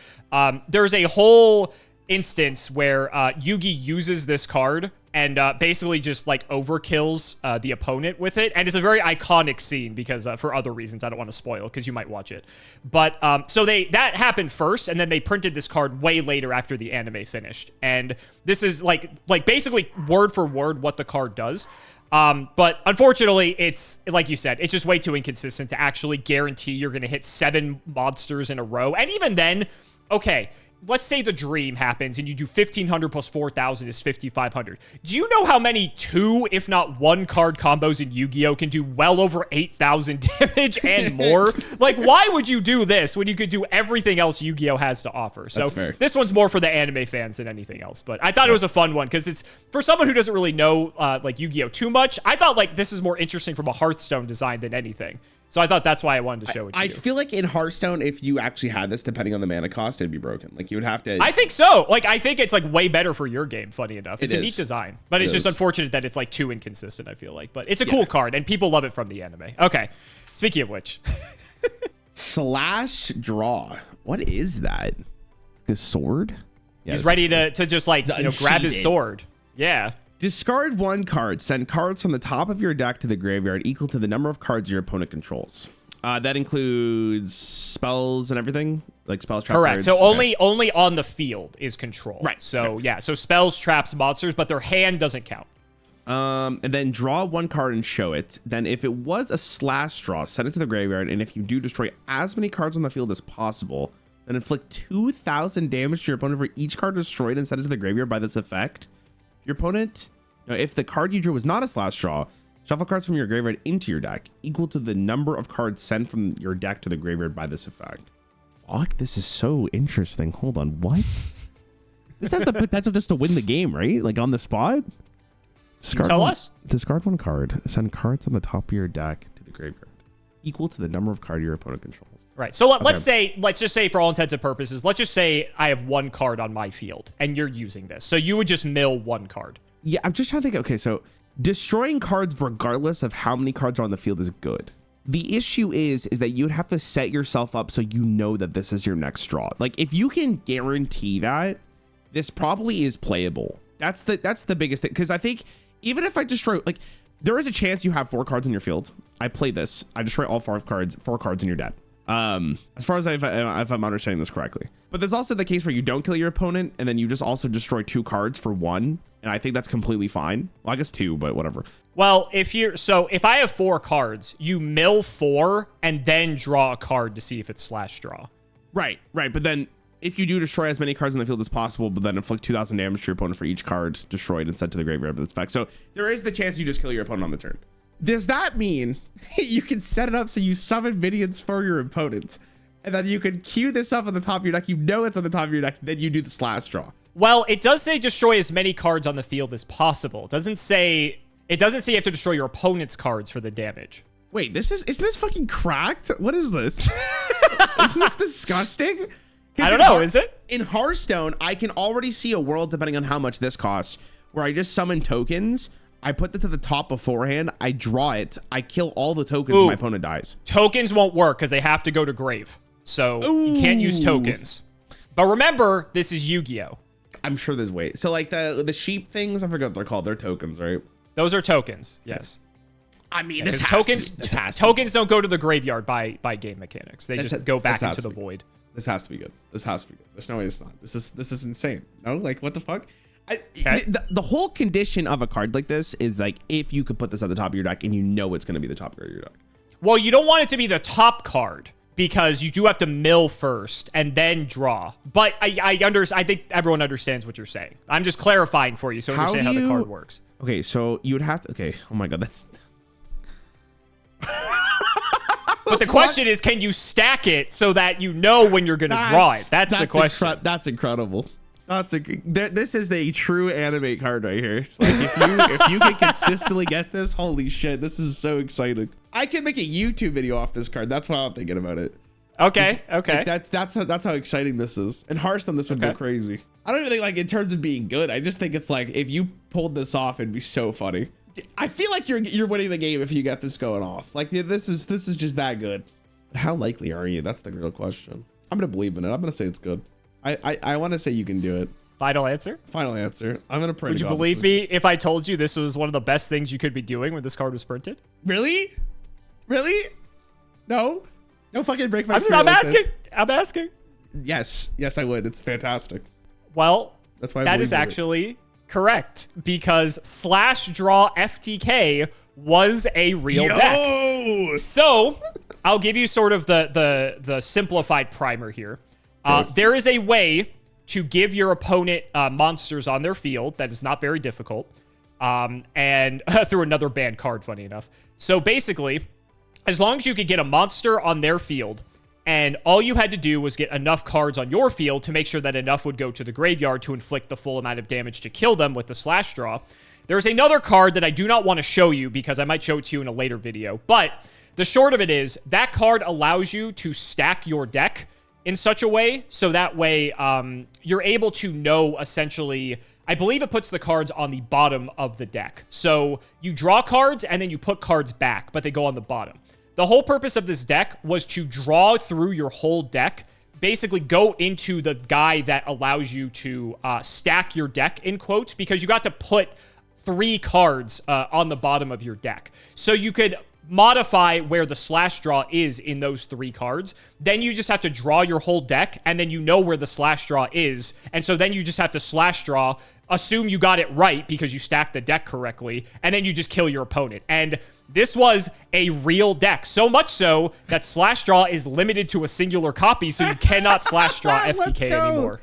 There's a whole instance where Yugi uses this card and basically just like overkills the opponent with it. And it's a very iconic scene because for other reasons, I don't want to spoil because you might watch it. But so that happened first, and then they printed this card way later after the anime finished. And this is like basically word for word what the card does. But unfortunately, it's like you said, it's just way too inconsistent to actually guarantee you're going to hit 7 monsters in a row. And even then, okay, let's say the dream happens and you do 1,500 plus 4,000 is 5,500. Do you know how many 2, if not 1 card combos in Yu-Gi-Oh can do well over 8,000 damage and more? Like, why would you do this when you could do everything else Yu-Gi-Oh has to offer? So this one's more for the anime fans than anything else. But I thought it was a fun one because it's for someone who doesn't really know like Yu-Gi-Oh too much. I thought like this is more interesting from a Hearthstone design than anything. So I thought that's why I wanted to show it to you. I feel like in Hearthstone, if you actually had this, depending on the mana cost, it'd be broken. Like, you would have to... I think so. Like, I think it's, like, way better for your game, funny enough. It's a neat design. But it's just unfortunate that it's, like, too inconsistent, I feel like. But it's a cool card, and people love it from the anime. Okay. Speaking of which. Slash draw. What is that? A sword? Yeah, he's ready to just, like, you know, grab his sword. Yeah. Discard 1 card. Send cards from the top of your deck to the graveyard equal to the number of cards your opponent controls. That includes spells and everything, like spells, trap Correct. cards. So only on the field is control. Right. So yeah. So spells, traps, monsters, but their hand doesn't count. And then draw 1 card and show it. Then if it was a slash draw, send it to the graveyard. And if you do destroy as many cards on the field as possible, then inflict 2,000 damage to your opponent for each card destroyed and send it to the graveyard by this effect. Your opponent, now if the card you drew was not a slash draw, shuffle cards from your graveyard into your deck equal to the number of cards sent from your deck to the graveyard by this effect. Fuck, this is so interesting. Hold on, what? This has the potential just to win the game, right? Like on the spot? Tell us. Discard 1 card. Send cards on the top of your deck to the graveyard equal to the number of cards your opponent controls. Right. So let's just say for all intents and purposes, let's just say I have 1 card on my field and you're using this. So you would just mill 1 card. Yeah, I'm just trying to think. Okay, so destroying cards regardless of how many cards are on the field is good. The issue is that you'd have to set yourself up so you know that this is your next draw. Like, if you can guarantee that, this probably is playable. That's the biggest thing. Because I think even if I destroy, like, there is a chance you have 4 cards in your field. I play this. I destroy all 4 cards in your deck. As far as if I'm understanding this correctly. But there's also the case where you don't kill your opponent and then you just also destroy 2 cards for 1. And I think that's completely fine. Well, I guess 2, but whatever. Well, if I have 4 cards, you mill 4 and then draw a card to see if it's slash draw. Right. But then if you do destroy as many cards in the field as possible, but then inflict 2,000 damage to your opponent for each card destroyed and sent to the graveyard with this effect. So there is the chance you just kill your opponent on the turn. Does that mean you can set it up so you summon minions for your opponent and then you can queue this up on the top of your deck? You know it's on the top of your deck, then you do the slash draw. Well, it does say destroy as many cards on the field as possible. It doesn't say you have to destroy your opponent's cards for the damage. Wait, isn't this fucking cracked? What is this? Isn't this disgusting? I don't know, is it? In Hearthstone, I can already see a world, depending on how much this costs, where I just summon tokens, I put it to the top beforehand, I draw it, I kill all the tokens, and my opponent dies. Tokens won't work because they have to go to grave. So you can't use tokens. But remember, this is Yu-Gi-Oh! I'm sure there's ways. So like the sheep things, I forgot what they're called. They're tokens, right? Those are tokens, yes. I mean, tokens don't go to the graveyard by game mechanics. They just go back into the void. This has to be good. This has to be good. There's no way it's not. This is insane. No, like what the fuck? The whole condition of a card like this is like if you could put this at the top of your deck and you know it's going to be the top card of your deck. Well, you don't want it to be the top card because you do have to mill first and then draw. But I think everyone understands what you're saying. I'm just clarifying for you so you understand how the card works. Okay, so you would have to. Okay, oh my god, that's. But the question is, can you stack it so that you know when you're going to draw it? That's the question. That's incredible. This is a true anime card right here. Like if you can consistently get this, holy shit, this is so exciting. I can make a YouTube video off this card. That's why I'm thinking about it. Okay. Like that's how exciting this is. And Hearthstone, this would go crazy. I don't even think like in terms of being good. I just think it's like if you pulled this off, it'd be so funny. I feel like you're winning the game if you get this going off. Like this is just that good. But how likely are you? That's the real question. I'm gonna believe in it. I'm gonna say it's good. I want to say you can do it. Final answer? Final answer. I'm gonna pray. Would you believe me if I told you this was one of the best things you could be doing when this card was printed? Really? Really? No fucking break my I'm spirit. I'm asking. Yes, I would. It's fantastic. Well, that's why that is actually correct because slash draw FTK was a real deck. So I'll give you sort of the simplified primer here. There is a way to give your opponent monsters on their field that is not very difficult, and through another banned card, funny enough. So basically, as long as you could get a monster on their field, and all you had to do was get enough cards on your field to make sure that enough would go to the graveyard to inflict the full amount of damage to kill them with the slash draw. There's another card that I do not want to show you because I might show it to you in a later video, but the short of it is that card allows you to stack your deck in such a way so that way you're able to know essentially, I believe it puts the cards on the bottom of the deck. So you draw cards and then you put cards back, but they go on the bottom. The whole purpose of this deck was to draw through your whole deck, basically go into the guy that allows you to stack your deck, in quotes, because you got to put 3 cards on the bottom of your deck. So you could modify where the slash draw is in those 3 cards. Then you just have to draw your whole deck, and then you know where the slash draw is. And so then you just have to slash draw, assume you got it right because you stacked the deck correctly, and then you just kill your opponent. And this was a real deck, so much so that slash draw is limited to a singular copy, so you cannot slash draw FTK anymore.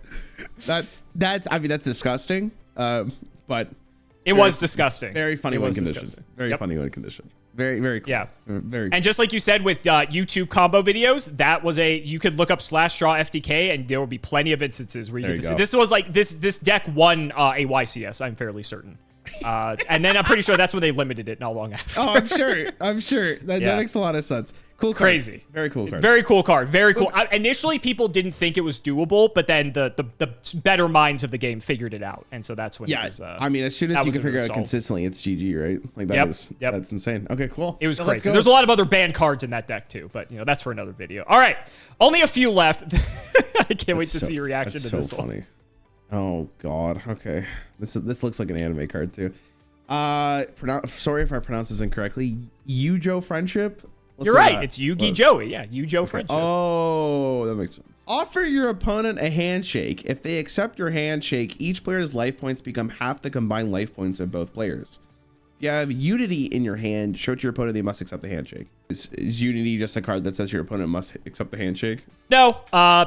That's I mean, that's disgusting. But it was disgusting. Very funny win condition. Very funny win condition. Very, very cool. Yeah. Very cool. And just like you said with YouTube combo videos, that was you could look up slash draw FTK and there will be plenty of instances where you get to see. This was like, this deck won a YCS, I'm fairly certain. And then I'm pretty sure that's when they limited it not long after. Oh, I'm sure. That makes a lot of sense. Cool card. Crazy. Very cool card. Very cool card. Very cool. Initially, people didn't think it was doable, but then the better minds of the game figured it out. And so that's when it was, I mean, as soon as you can figure out consistently, it's GG, right? Like that's insane. Okay, cool. It was crazy. There's a lot of other banned cards in that deck too, but that's for another video. All right. Only a few left. I can't wait to see your reaction to this one. Funny. Oh God. Okay. This looks like an anime card too. Sorry if I pronounce this incorrectly. Yujo Friendship. You're right. It's Yugi Joey. Yeah, Yujo Friendship. Oh, that makes sense. Offer your opponent a handshake. If they accept your handshake, each player's life points become half the combined life points of both players. If you have Unity in your hand, show to your opponent they must accept the handshake. Is Unity just a card that says your opponent must accept the handshake? No.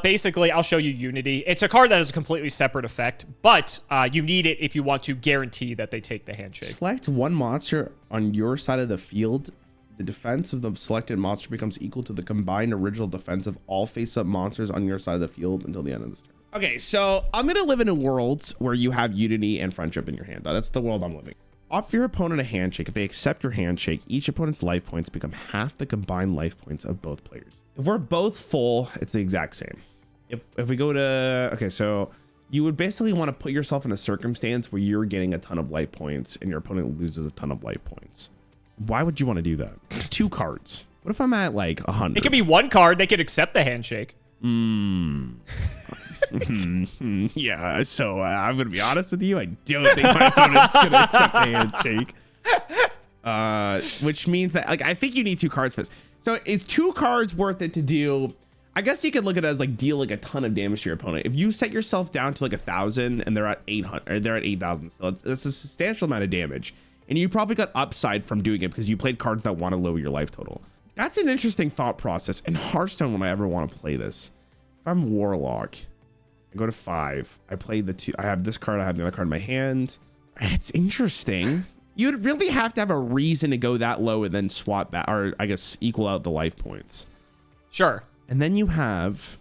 Basically, I'll show you Unity. It's a card that has a completely separate effect, but you need it if you want to guarantee that they take the handshake. Select one monster on your side of the field. The defense of the selected monster becomes equal to the combined original defense of all face-up monsters on your side of the field until the end of this turn. Okay, so I'm gonna live in a world where you have Unity and Friendship in your hand. That's the world I'm living. Offer your opponent a handshake. If they accept your handshake, each opponent's life points become half the combined life points of both players. If we're both full, it's the exact same. If we go to, okay, so you would basically want to put yourself in a circumstance where you're getting a ton of life points and your opponent loses a ton of life points. Why would you want to do that? It's 2 cards. What if I'm at like 100? It could be 1 card. They could accept the handshake. Yeah, so I'm going to be honest with you. I don't think my opponent's going to accept the handshake. Which means that, like, I think you need 2 cards for this. So is 2 cards worth it to do? I guess you could look at it as like deal like a ton of damage to your opponent. If you set yourself down to like 1,000 and they're at 800, or they're at 8,000 still, it's a substantial amount of damage. And you probably got upside from doing it because you played cards that want to lower your life total. That's an interesting thought process. In Hearthstone, when I ever want to play this, if I'm Warlock, I go to 5. I play the 2. I have this card. I have the other card in my hand. It's interesting. You'd really have to have a reason to go that low and then swap back, or I guess equal out the life points. Sure. And then you have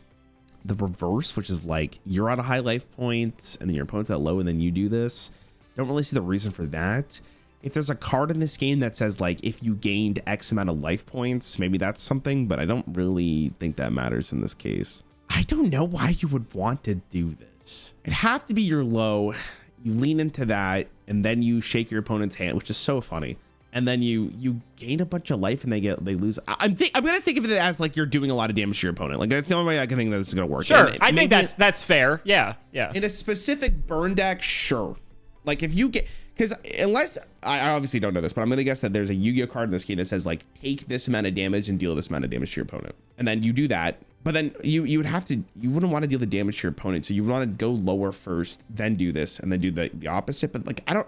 the reverse, which is like you're at a high life point and then your opponent's at low and then you do this. Don't really see the reason for that. If there's a card in this game that says like if you gained X amount of life points, maybe that's something, but I don't really think that matters in this case. I don't know why you would want to do this. It'd have to be your low. You lean into that and then you shake your opponent's hand, which is so funny. And then you gain a bunch of life and they lose. I'm gonna think of it as like you're doing a lot of damage to your opponent. Like that's the only way I can think that this is gonna work. Sure, I think that's fair. Yeah. In a specific burn deck, sure. Like if you get, because unless I obviously don't know this, but I'm gonna guess that there's a Yu-Gi-Oh card in this game that says like take this amount of damage and deal this amount of damage to your opponent, and then you do that. But then you wouldn't want to deal the damage to your opponent, so you would want to go lower first, then do this, and then do the opposite. But like I'm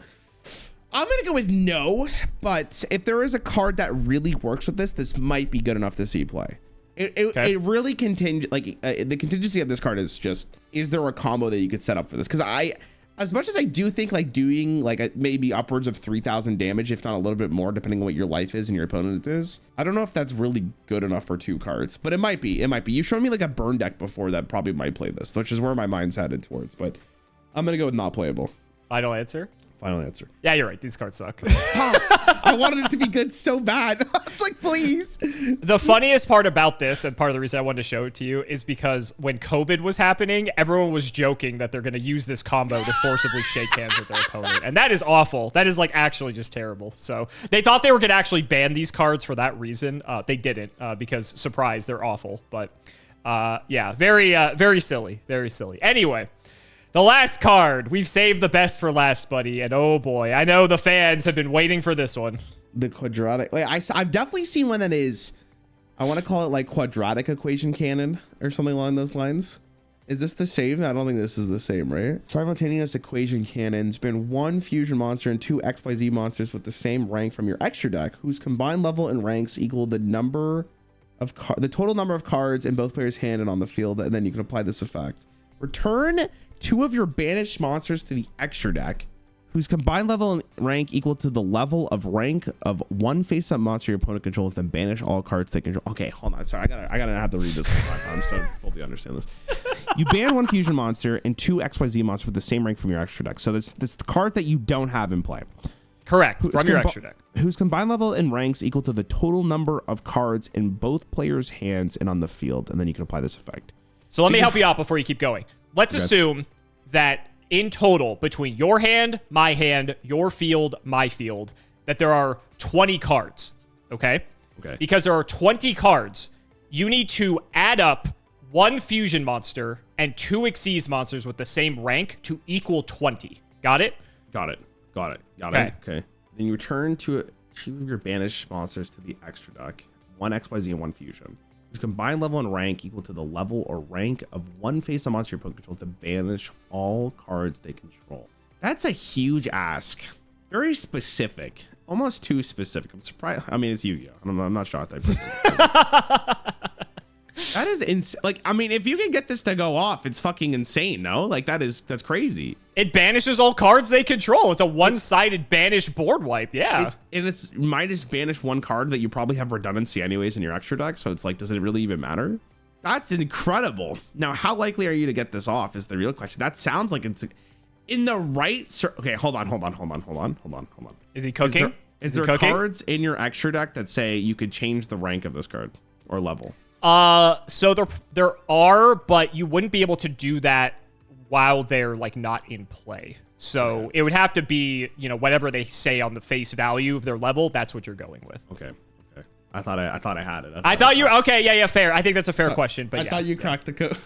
gonna go with no. But if there is a card that really works with this, this might be good enough to see play. It really the contingency of this card is just, is there a combo that you could set up for this? Because as much as I do think like doing like maybe upwards of 3,000 damage, if not a little bit more, depending on what your life is and your opponent is, I don't know if that's really good enough for 2 cards, but it might be. You showed me like a burn deck before that probably might play this, which is where my mind's headed towards, but I'm going to go with not playable. Final answer? Final answer. Yeah, you're right. These cards suck. I wanted it to be good so bad. I was like, please. The funniest part about this, and part of the reason I wanted to show it to you, is because when COVID was happening, everyone was joking that they're going to use this combo to forcibly shake hands with their opponent. And that is awful. That is like actually just terrible. So they thought they were going to actually ban these cards for that reason. They didn't because, surprise, they're awful. But yeah, very silly. Very silly. Anyway. The last card. We've saved the best for last, buddy. And oh boy, I know the fans have been waiting for this one. The quadratic. Wait, I've definitely seen one that is, I want to call it like quadratic equation cannon or something along those lines. Is this the same? I don't think this is the same, right? Simultaneous equation cannon's been 1 fusion monster and 2 XYZ monsters with the same rank from your extra deck, whose combined level and ranks equal the total number of cards in both players' hand and on the field, and then you can apply this effect. Return 2 of your banished monsters to the extra deck, whose combined level and rank equal to the level of rank of 1 face-up monster your opponent controls, then banish all cards they control. Okay, hold on. Sorry, I gotta have to read this one time so I fully understand this. You ban 1 fusion monster and 2 XYZ monsters with the same rank from your extra deck. So this the card that you don't have in play. Correct, from your extra deck. Whose combined level and ranks equal to the total number of cards in both players' hands and on the field, and then you can apply this effect. So let me help you out before you keep going. Let's assume that in total, between your hand, my hand, your field, my field, that there are 20 cards, okay? Okay. Because there are 20 cards, you need to add up 1 fusion monster and 2 Xyz monsters with the same rank to equal 20. Got it? Got it. Okay. Then you return 2 of your banished monsters to the extra deck, 1 XYZ and 1 fusion, whose combined level and rank equal to the level or rank of 1 face-up monster your opponent controls, to banish all cards they control. That's a huge ask. Very specific. Almost too specific. I'm surprised. I mean, it's Yu-Gi-Oh! I'm not shocked. That is insane. Like, I mean, if you can get this to go off, it's fucking insane, no? Like, that's crazy. It banishes all cards they control. It's a one-sided banish board wipe, yeah. It's minus banish 1 card that you probably have redundancy anyways in your extra deck, so it's like, does it really even matter? That's incredible. Now, how likely are you to get this off is the real question. That sounds like it's in the right... Okay, hold on. Is he cooking? Is there cards in your extra deck that say you could change the rank of this card or level? So there are, but you wouldn't be able to do that while they're like not in play. So It would have to be, you know, whatever they say on the face value of their level, that's what you're going with. Okay. I thought I had it. I thought you okay, yeah, fair. I think that's a fair question, but I thought you cracked the code.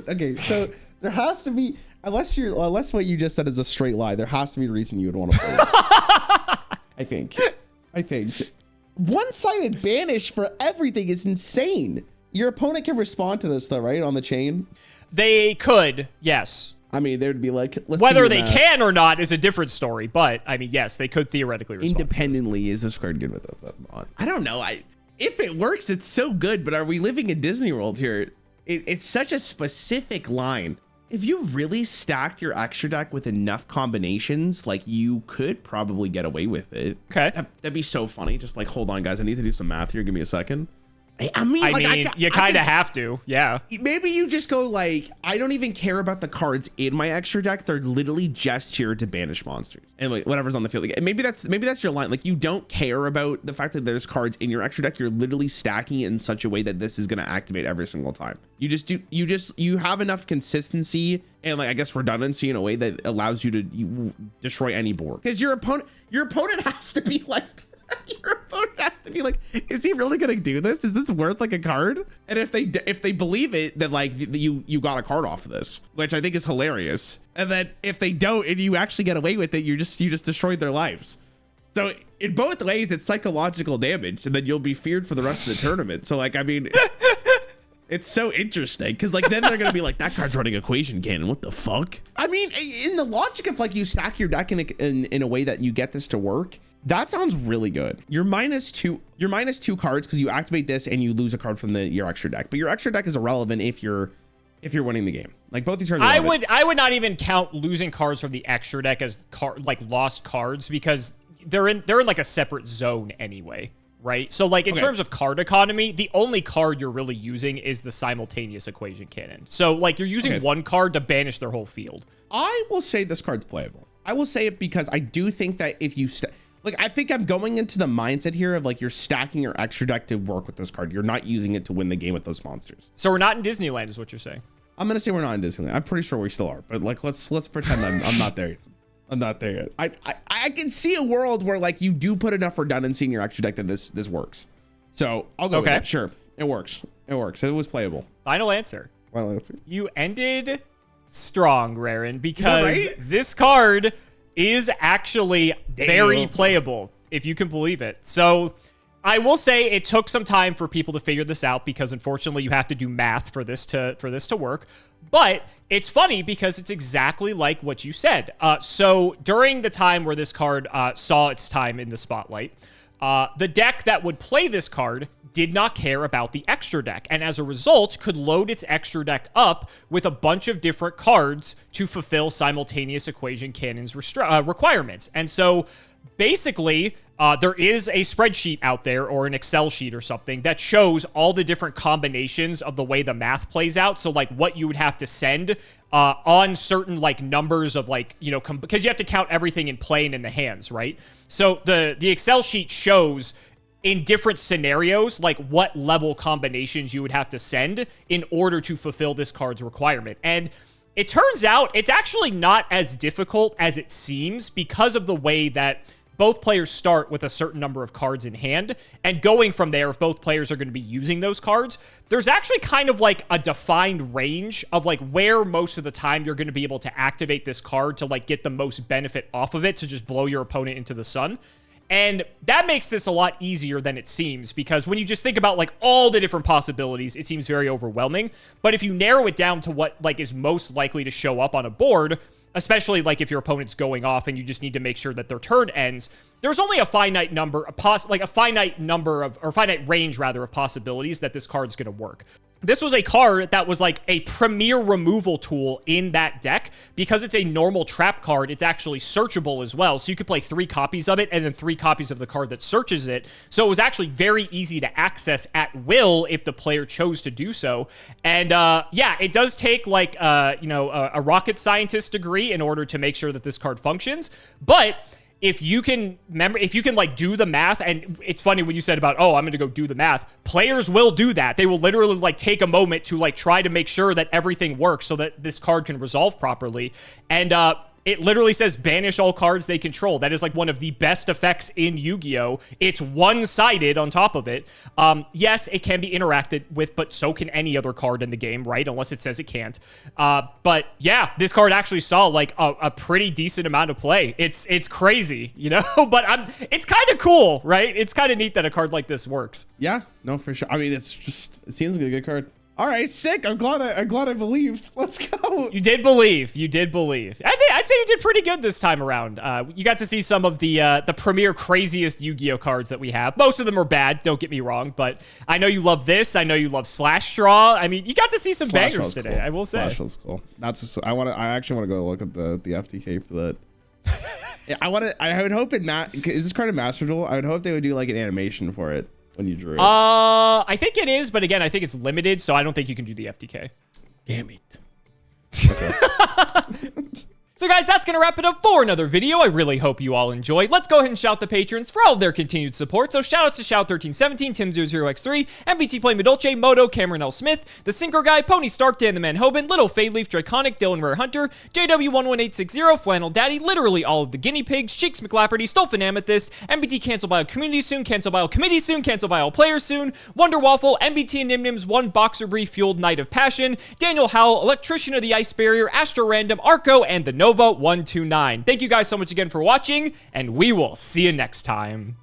Okay, so there has to be, unless what you just said is a straight lie, there has to be a reason you would want to play it. I think. One-sided banish for everything is insane. Your opponent can respond to this though, right? On the chain? They could, yes. I mean, there'd be like... Whether they can or not is a different story, but I mean, yes, they could theoretically respond. Independently, is this card good with it? I don't know. If it works, it's so good, but are we living in Disney World here? It's such a specific line. If you really stacked your extra deck with enough combinations, like you could probably get away with it. Okay. That'd be so funny. Just like, hold on, guys. I need to do some math here. Give me a second. I mean, you kind of have to, yeah. Maybe you just go like, I don't even care about the cards in my extra deck. They're literally just here to banish monsters and like whatever's on the field. Like, maybe that's your line. Like, you don't care about the fact that there's cards in your extra deck. You're literally stacking it in such a way that this is going to activate every single time. You have enough consistency and like, I guess, redundancy in a way that allows you to destroy any board, because your opponent has to be like, your opponent has to be like, is he really gonna do this? Is this worth like a card? And if they believe it, then like you got a card off of this, which I think is hilarious. And then if they don't and you actually get away with it, you just destroyed their lives. So in both ways, it's psychological damage, and then you'll be feared for the rest of the tournament. So like, I mean, It's so interesting because like then they're gonna be like, that card's running Equation Cannon. What the fuck? I mean, in the logic of like you stack your deck in a way that you get this to work, that sounds really good. You're minus two cards because you activate this and you lose a card from your extra deck. But your extra deck is irrelevant if you're winning the game. Like both these cards are relevant. I would not even count losing cards from the extra deck as lost cards because they're in like a separate zone anyway. Right? So like in terms of card economy, the only card you're really using is the Simultaneous Equation Cannon. So like you're using one card to banish their whole field. I will say this card's playable. I will say it because I do think that if you I think I'm going into the mindset here of like you're stacking your extra deck to work with this card. You're not using it to win the game with those monsters. So we're not in Disneyland is what you're saying. I'm gonna say we're not in Disneyland. I'm pretty sure we still are, but like let's pretend I'm not there yet. I'm not there yet. I can see a world where like you do put enough redundancy in your extra deck that this works. So I'll go with it. Sure, it works. It works. It was playable. Final answer. Final answer. You ended strong, Raren, because this card is actually very playable, if you can believe it. So I will say it took some time for people to figure this out because unfortunately you have to do math for this to work. But it's funny because it's exactly like what you said. So during the time where this card saw its time in the spotlight, the deck that would play this card did not care about the extra deck, and as a result could load its extra deck up with a bunch of different cards to fulfill Simultaneous Equation Cannon's requirements. And so basically, there is a spreadsheet out there or an Excel sheet or something that shows all the different combinations of the way the math plays out. So like what you would have to send on certain like numbers of like, you know, because you have to count everything in play and in the hands, right? So the Excel sheet shows in different scenarios, like what level combinations you would have to send in order to fulfill this card's requirement. And it turns out it's actually not as difficult as it seems because of the way that both players start with a certain number of cards in hand, and going from there, if both players are going to be using those cards, there's actually kind of like a defined range of like where most of the time you're going to be able to activate this card to like get the most benefit off of it to just blow your opponent into the sun. And that makes this a lot easier than it seems, because when you just think about like all the different possibilities, it seems very overwhelming. But if you narrow it down to what like is most likely to show up on a board, especially like if your opponent's going off and you just need to make sure that their turn ends, there's only a finite number, a finite range rather of possibilities that this card's going to work. This was a card that was like a premier removal tool in that deck. Because it's a normal trap card, it's actually searchable as well. So you could play 3 copies of it and then 3 copies of the card that searches it. So it was actually very easy to access at will if the player chose to do so. And yeah, it does take like, a rocket scientist degree in order to make sure that this card functions. But if you can like do the math, and it's funny when you said about, oh, I'm going to go do the math, players will do that. They will literally like take a moment to like try to make sure that everything works so that this card can resolve properly. And it literally says banish all cards they control. That is like one of the best effects in Yu-Gi-Oh! It's one-sided on top of it. Yes, it can be interacted with, but so can any other card in the game, right? Unless it says it can't. But yeah, this card actually saw like a pretty decent amount of play. It's crazy, you know? But it's kind of cool, right? It's kind of neat that a card like this works. Yeah, no, for sure. I mean, it seems like a good card. All right, sick. I'm glad I believed. Let's go. You did believe. You did believe. I'd say you did pretty good this time around. You got to see some of the premier craziest Yu-Gi-Oh cards that we have. Most of them are bad. Don't get me wrong, but I know you love this. I know you love Slash Straw. I mean, you got to see some bangers today. Cool. I will say. Slash was cool. I actually want to go look at the FTK for that. Yeah, I would hope is this card a Master Duel? I would hope they would do like an animation for it when you drew it. I think it is, but again, I think it's limited, so I don't think you can do the FTK. Damn it. Okay. So guys, that's going to wrap it up for another video. I really hope you all enjoyed. Let's go ahead and shout the patrons for all of their continued support. So shout outs to Shout1317, Tim00x3, MBT Play Medolce, Moto, Cameron L. Smith, The Synchro Guy, Pony Stark, Dan the Man Hoban, Little Fadeleaf, Draconic, Dylan Rare Hunter, JW11860, Flannel Daddy, literally all of the guinea pigs, Cheeks McLapperty, Stolfin Amethyst, MBT Cancel by all community soon, Cancel by all committee soon, Cancel by all players soon, Wonder Waffle, MBT and Nimnims, One Boxer Brief Fueled Knight of Passion, Daniel Howell, Electrician of the Ice Barrier, Astro Random, Arco, and the Nova 129. Thank you guys so much again for watching, and we will see you next time.